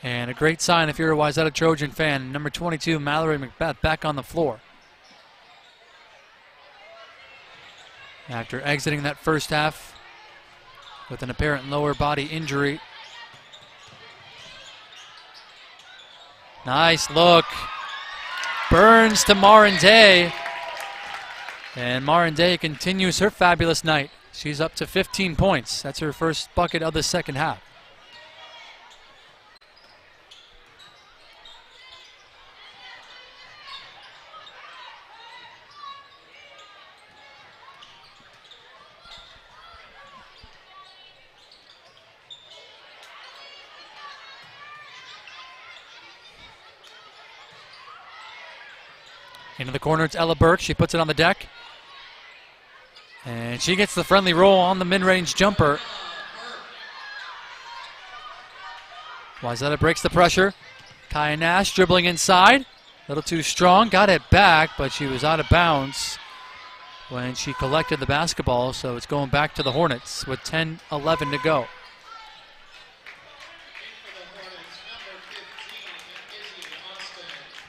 And a great sign if you're a Wayzata Trojan fan. Number 22, Mallory Macbeth, back on the floor. After exiting that first half with an apparent lower body injury. Nice look. Burns to Marin Day. And Marin Day continues her fabulous night. She's up to 15 points. That's her first bucket of the second half. Into the corner, it's Ella Burke. She puts it on the deck. And she gets the friendly roll on the mid-range jumper. Wayzata breaks the pressure. Kaya Nash dribbling inside. A little too strong. Got it back, but she was out of bounds when she collected the basketball. So it's going back to the Hornets with 10-11 to go.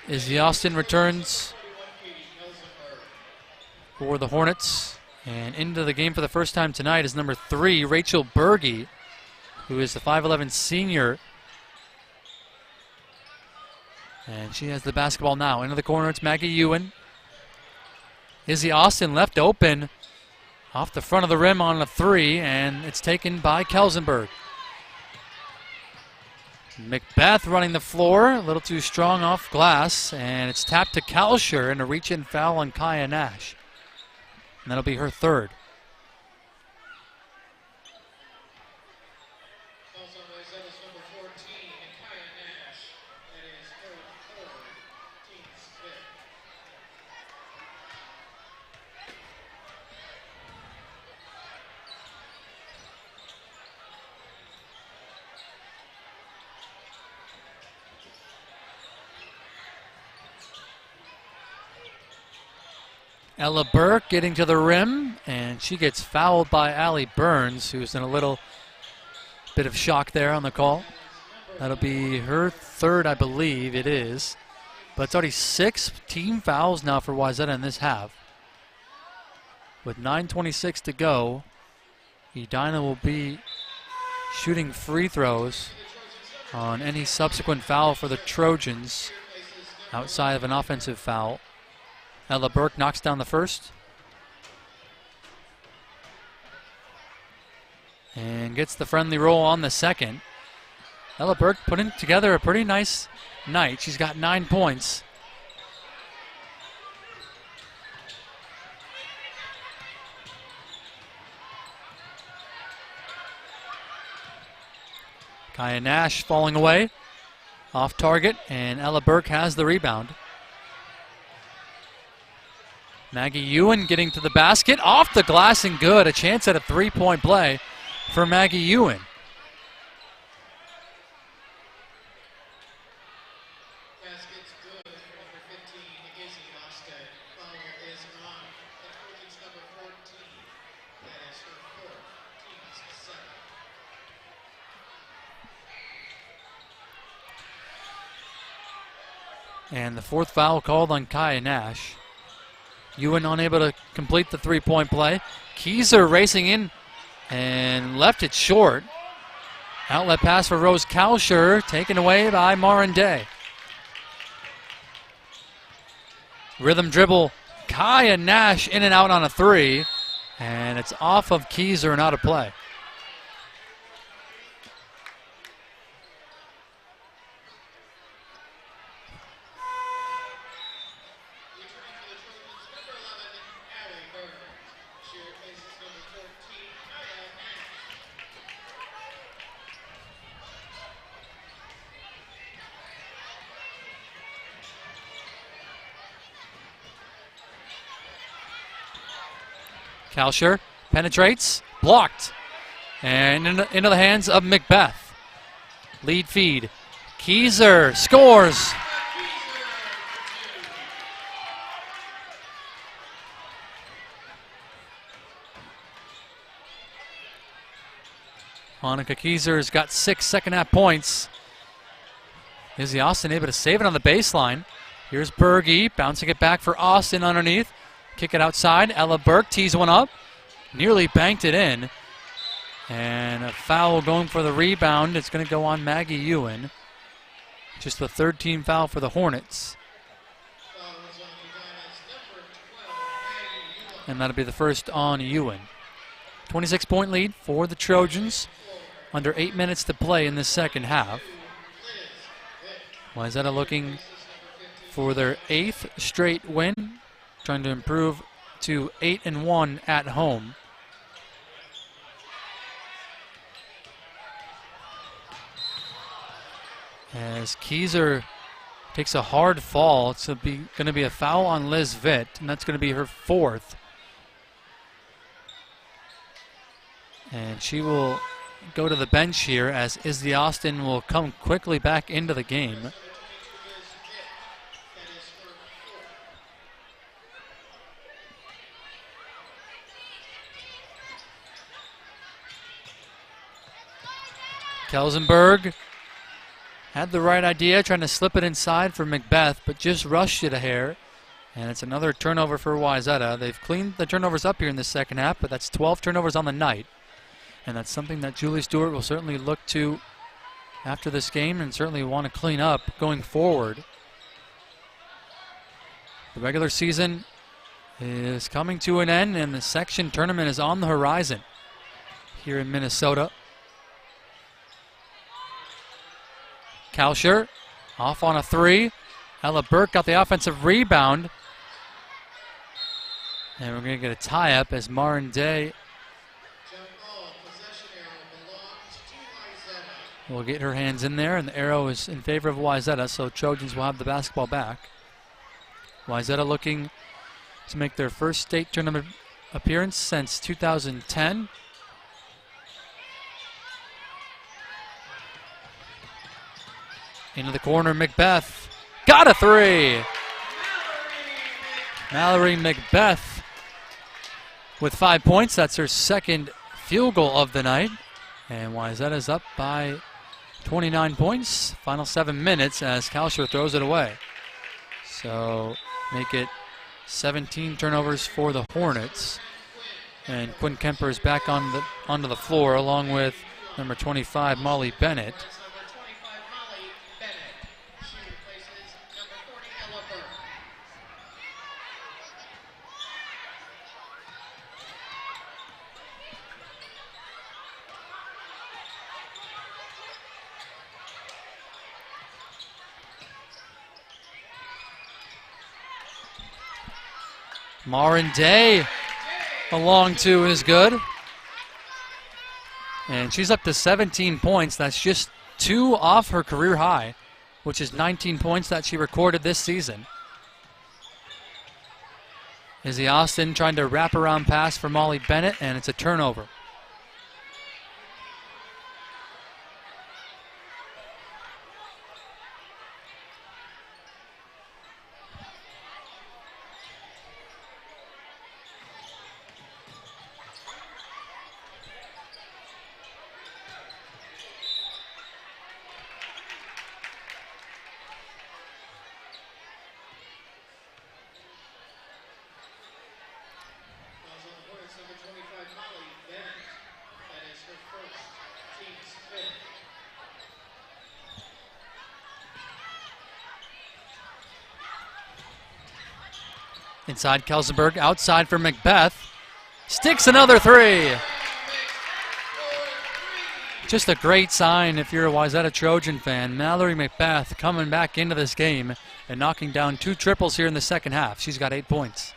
Izzy Austin returns for the Hornets. And into the game for the first time tonight is number 3, Rachel Berge, who is the 5'11 senior. And she has the basketball now. Into the corner, it's Maggie Ewan. Izzy Austin left open off the front of the rim on a 3, and it's taken by Kelsenberg. Macbeth running the floor, a little too strong off glass, and it's tapped to Kalsher and a reach-in foul on Kaya Nash. And that'll be her 3rd. Ella Burke getting to the rim, and she gets fouled by Allie Burns, who's in a little bit of shock there on the call. That'll be her 3rd, I believe it is. But it's already 6 team fouls now for Wayzata in this half. With 9:26 to go, Edina will be shooting free throws on any subsequent foul for the Trojans outside of an offensive foul. Ella Burke knocks down the first. And gets the friendly roll on the second. Ella Burke putting together a pretty nice night. She's got 9 points. Kaya Nash falling away. Off target, and Ella Burke has the rebound. Maggie Ewan getting to the basket, off the glass and good. A chance at a 3-point play for Maggie Ewan. Basket's good for number 15, Izzy Austin. Foul is on. The Trojans number 14. That is her 4th, team's 7. And the 4th foul called on Kaya Nash. Ewan unable to complete the 3-point play. Keyser racing in and left it short. Outlet pass for Rose Kalsher, taken away by Marin Day. Rhythm dribble, Kaya Nash in and out on a 3, and it's off of Keyser and out of play. Kalsher penetrates, blocked, and into the hands of Macbeth. Lead feed. Keyser scores. Monica Keyser's got 6 second-half points. Izzy Austin able to save it on the baseline. Here's Berge bouncing it back for Austin underneath. Kick it outside. Ella Burke tees one up. Nearly banked it in. And a foul going for the rebound. It's going to go on Maggie Ewan. Just the 3rd team foul for the Hornets. And that'll be the first on Ewan. 26-point lead for the Trojans. Under 8 minutes to play in the second half. Wayzata looking for their 8th straight win. Trying to improve to 8-1 at home. As Keyser takes a hard fall, it's going to be a foul on Liz Vitt, and that's going to be her 4th. And she will go to the bench here as Izzy Austin will come quickly back into the game. Kelsenberg had the right idea, trying to slip it inside for Macbeth, but just rushed it a hair. And it's another turnover for Wayzata. They've cleaned the turnovers up here in the second half, but that's 12 turnovers on the night. And that's something that Julie Stewart will certainly look to after this game and certainly want to clean up going forward. The regular season is coming to an end, and the section tournament is on the horizon here in Minnesota. Kalsher off on a three. Ella Burke got the offensive rebound. And we're going to get a tie-up as Marin Day will get her hands in there, and the arrow is in favor of Wayzata, so Trojans will have the basketball back. Wayzata looking to make their first state tournament appearance since 2010. Into the corner, Macbeth got a three. Mallory Macbeth with 5 points. That's her second field goal of the night. And Wayzata's up by 29 points. Final 7 minutes as Kalsher throws it away. So make it 17 turnovers for the Hornets. And Quinn Kemper is back onto the floor along with number 25, Molly Bennett. Marin Day along two is good. And she's up to 17 points. That's just 2 off her career high, which is 19 points that she recorded this season. Izzy Austin trying to wrap around pass for Molly Bennett, and it's a turnover. Inside Kelsenberg, outside for Macbeth. Sticks another three. Just a great sign if you're a Wayzata Trojan fan. Mallory Macbeth coming back into this game and knocking down 2 triples here in the second half. She's got 8 points.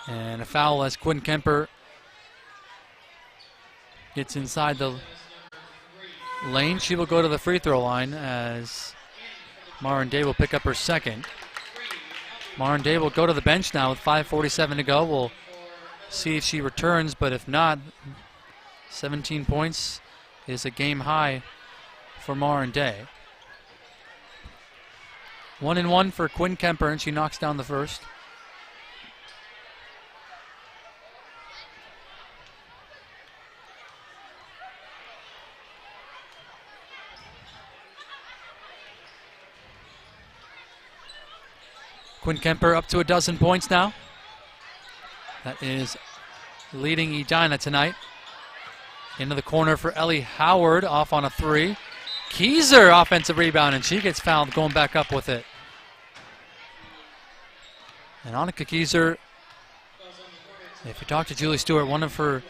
And a foul as Quinn Kemper gets inside the lane. She will go to the free throw line as Marin Day will pick up her second. Marin Day will go to the bench now with 5:47 to go. We'll see if she returns, but if not, 17 points is a game high for Marin Day. 1-1 for Quinn Kemper, and she knocks down the first. Quinn Kemper up to a dozen points now. That is leading Edina tonight. Into the corner for Ellie Howard, off on a three. Keyser offensive rebound, and she gets fouled going back up with it. And Annika Keyser, if you talk to Julie Stewart, one of her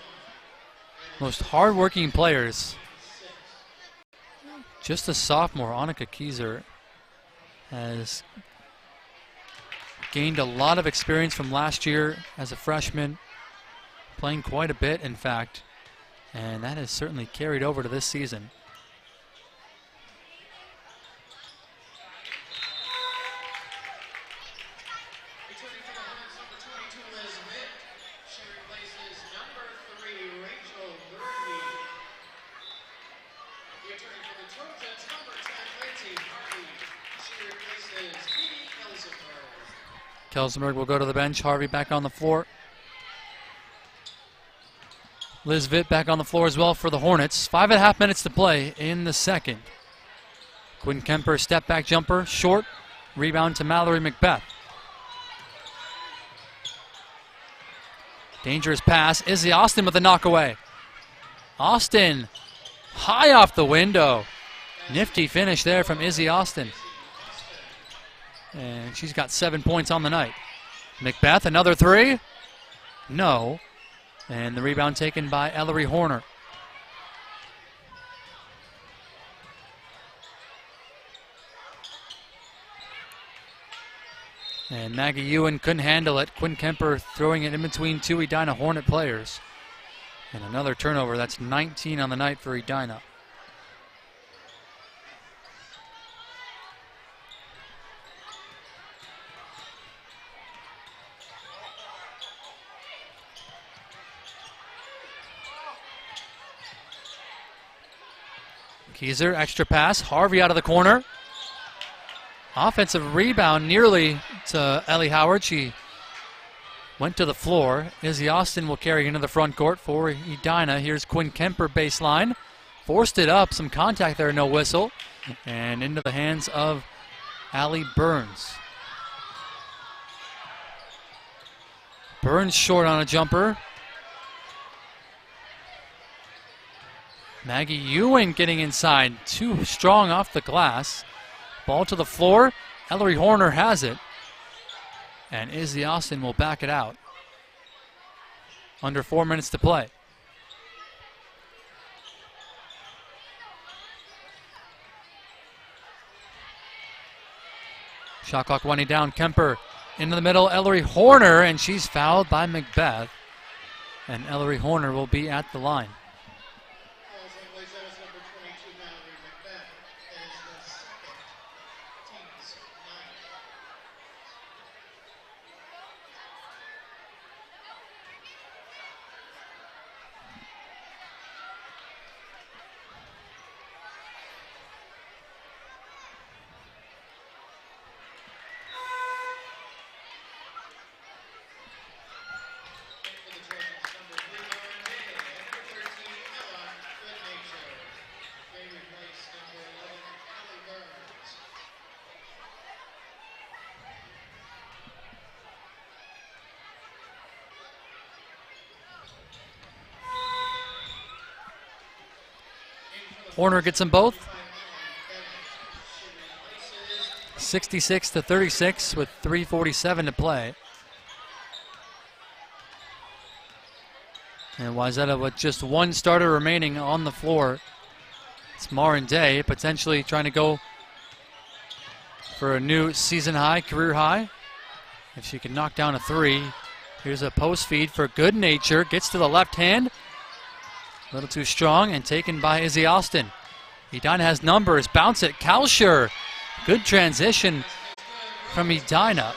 most hard-working players. Just a sophomore, Annika Keyser has gained a lot of experience from last year as a freshman, playing quite a bit, in fact, and that has certainly carried over to this season. Kelsenberg will go to the bench. Harvey back on the floor. Liz Vitt back on the floor as well for the Hornets. 5.5 minutes to play in the second. Quinn Kemper, step back jumper, short. Rebound to Mallory Macbeth. Dangerous pass. Izzy Austin with a knockaway. Austin high off the window. Nifty finish there from Izzy Austin. And she's got 7 points on the night. Macbeth, another three. No. And the rebound taken by Ellery Horner. And Maggie Ewan couldn't handle it. Quinn Kemper throwing it in between two Edina Hornet players. And another turnover. That's 19 on the night for Edina. Keyser, extra pass. Harvey out of the corner. Offensive rebound nearly to Ellie Howard. She went to the floor. Izzy Austin will carry into the front court for Edina. Here's Quinn Kemper baseline. Forced it up. Some contact there, no whistle. And into the hands of Allie Burns. Burns short on a jumper. Maggie Ewing getting inside. Too strong off the glass. Ball to the floor. Ellery Horner has it. And Izzy Austin will back it out. Under 4 minutes to play. Shot clock winding down. Kemper into the middle. Ellery Horner, and she's fouled by Macbeth. And Ellery Horner will be at the line. Horner gets them both. 66-36 with 3:47 to play. And Wayzata with just one starter remaining on the floor. It's Marin Day potentially trying to go for a new season high, career high. If she can knock down a three. Here's a post feed for Good Nature. Gets to the left hand. A little too strong and taken by Izzy Austin. Edina has numbers. Bounce it. Kalsher. Good transition from Edina.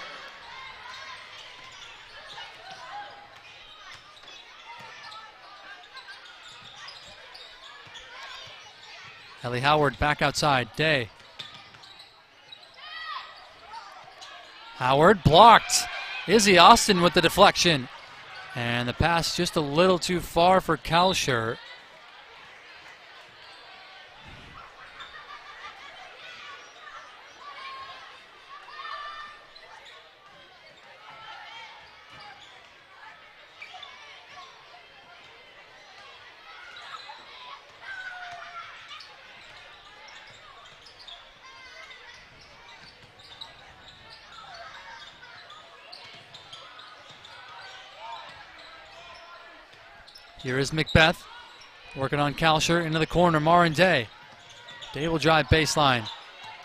Ellie Howard back outside. Day. Howard blocked. Izzy Austin with the deflection. And the pass just a little too far for Kalsher. Here is Macbeth working on Kalsher into the corner. Marin Day. Day will drive baseline.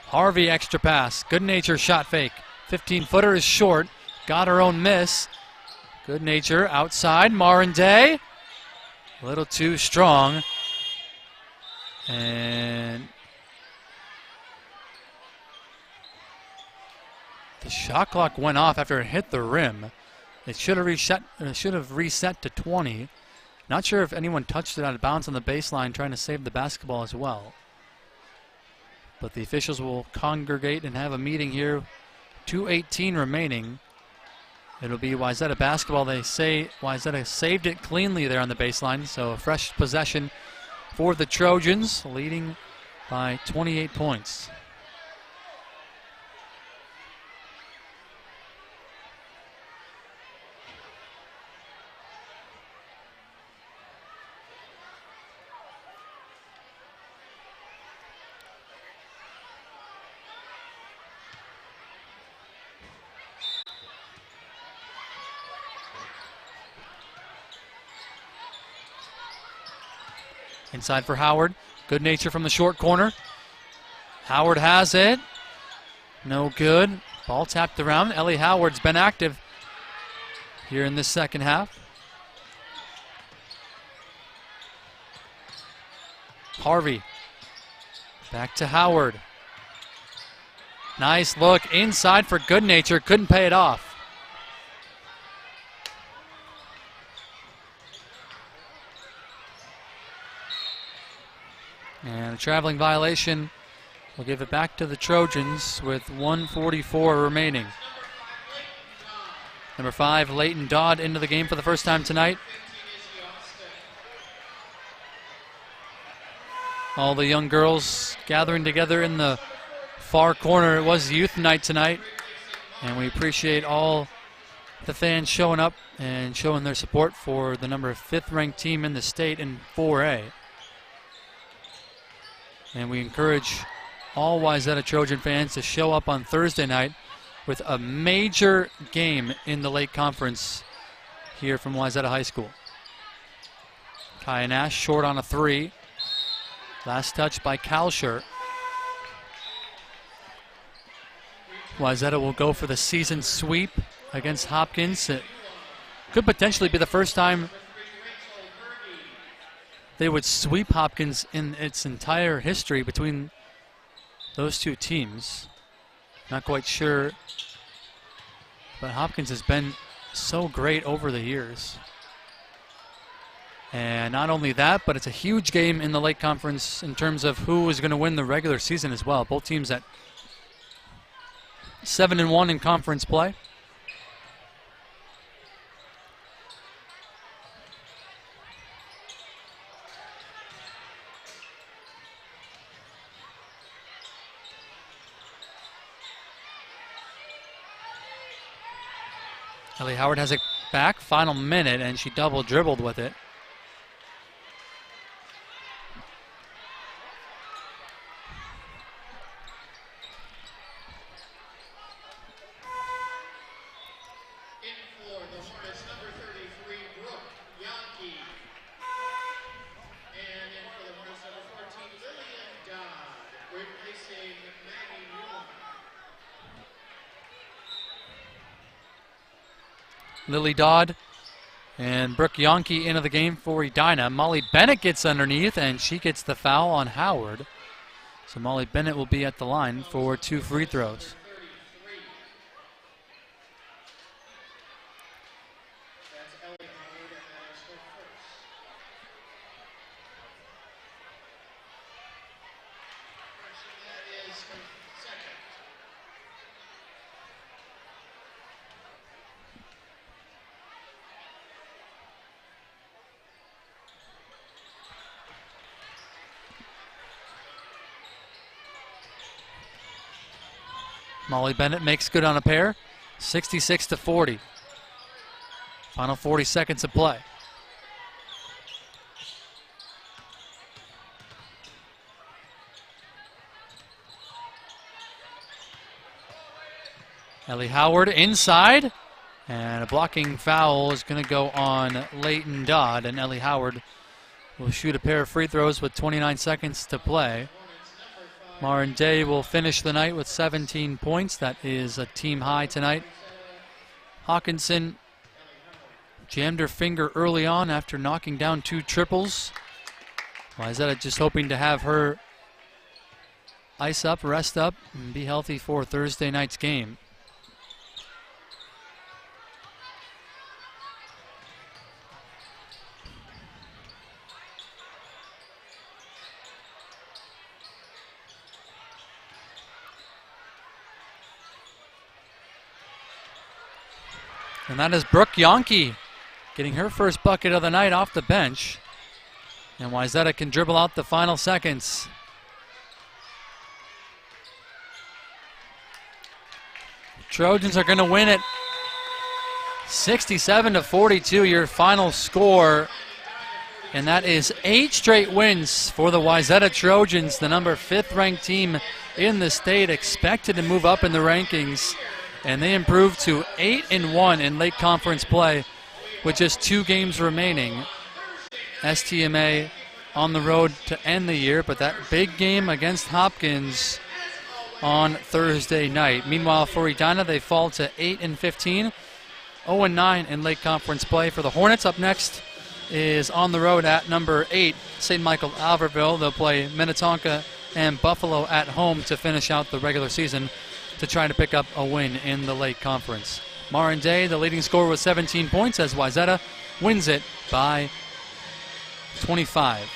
Harvey extra pass. Good Nature shot fake. 15-footer is short. Got her own miss. Good Nature outside. Marin Day. A little too strong. And the shot clock went off after it hit the rim. It should have reset to 20. Not sure if anyone touched it out of bounds on the baseline trying to save the basketball as well. But the officials will congregate and have a meeting here. 2:18 remaining. It'll be Wayzata basketball. They say Wayzata saved it cleanly there on the baseline, so a fresh possession for the Trojans, leading by 28 points. Inside for Howard. Good nature from the short corner. Howard has it. No good. Ball tapped around. Ellie Howard's been active here in this second half. Harvey. Back to Howard. Nice look inside for good nature. Couldn't pay it off. And a traveling violation will give it back to the Trojans with 1:44 remaining. Number 5, Leighton Dodd into the game for the first time tonight. All the young girls gathering together in the far corner. It was youth night tonight, and we appreciate all the fans showing up and showing their support for the number 5th ranked team in the state in 4A. And we encourage all Wayzata Trojan fans to show up on Thursday night with a major game in the Lake Conference here from Wayzata High School. Kaya Nash short on a 3. Last touch by Kalsher. Wayzata will go for the season sweep against Hopkins. It could potentially be the first time they would sweep Hopkins in its entire history between those two teams. Not quite sure, but Hopkins has been so great over the years. And not only that, but it's a huge game in the Lake Conference in terms of who is going to win the regular season as well. Both teams at 7-1 in conference play. Ellie Howard has it back, final minute, and she double dribbled with it. Lily Dodd and Brooke Yonke into the game for Edina. Molly Bennett gets underneath, and she gets the foul on Howard. So Molly Bennett will be at the line for 2 free throws. Molly Bennett makes good on a pair, 66-40. Final 40 seconds of play. Ellie Howard inside, and a blocking foul is going to go on Leighton Dodd, and Ellie Howard will shoot a pair of free throws with 29 seconds to play. Marin Day will finish the night with 17 points. That is a team high tonight. Hawkinson jammed her finger early on after knocking down 2 triples. Wayzata just hoping to have her ice up, rest up, and be healthy for Thursday night's game. And that is Brooke Yonke getting her first bucket of the night off the bench. And Wayzata can dribble out the final seconds. Trojans are going to win it 67-42, your final score. And that is 8 straight wins for the Wayzata Trojans, the number 5th ranked team in the state, expected to move up in the rankings. And they improved to 8-1 in late conference play with just 2 games remaining. STMA on the road to end the year, but that big game against Hopkins on Thursday night. Meanwhile, for Edina, they fall to 8-15, 0-9 in late conference play. For the Hornets, up next is on the road at number 8, St. Michael Alvarville. They'll play Minnetonka and Buffalo at home to finish out the regular season to try to pick up a win in the late conference. Marin Day, the leading scorer with 17 points as Wayzata wins it by 25.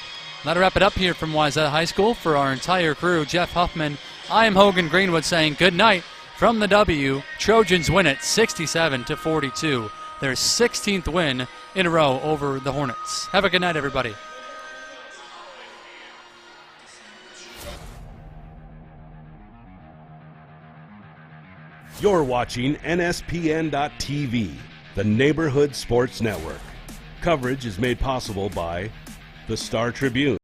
That'll wrap it up here from Wayzata High School. For our entire crew, Jeff Huffman, I am Hogan Greenwood saying good night from the W. Trojans win it 67-42. Their 16th win in a row over the Hornets. Have a good night, everybody. You're watching NSPN.TV, the Neighborhood Sports Network. Coverage is made possible by the Star Tribune.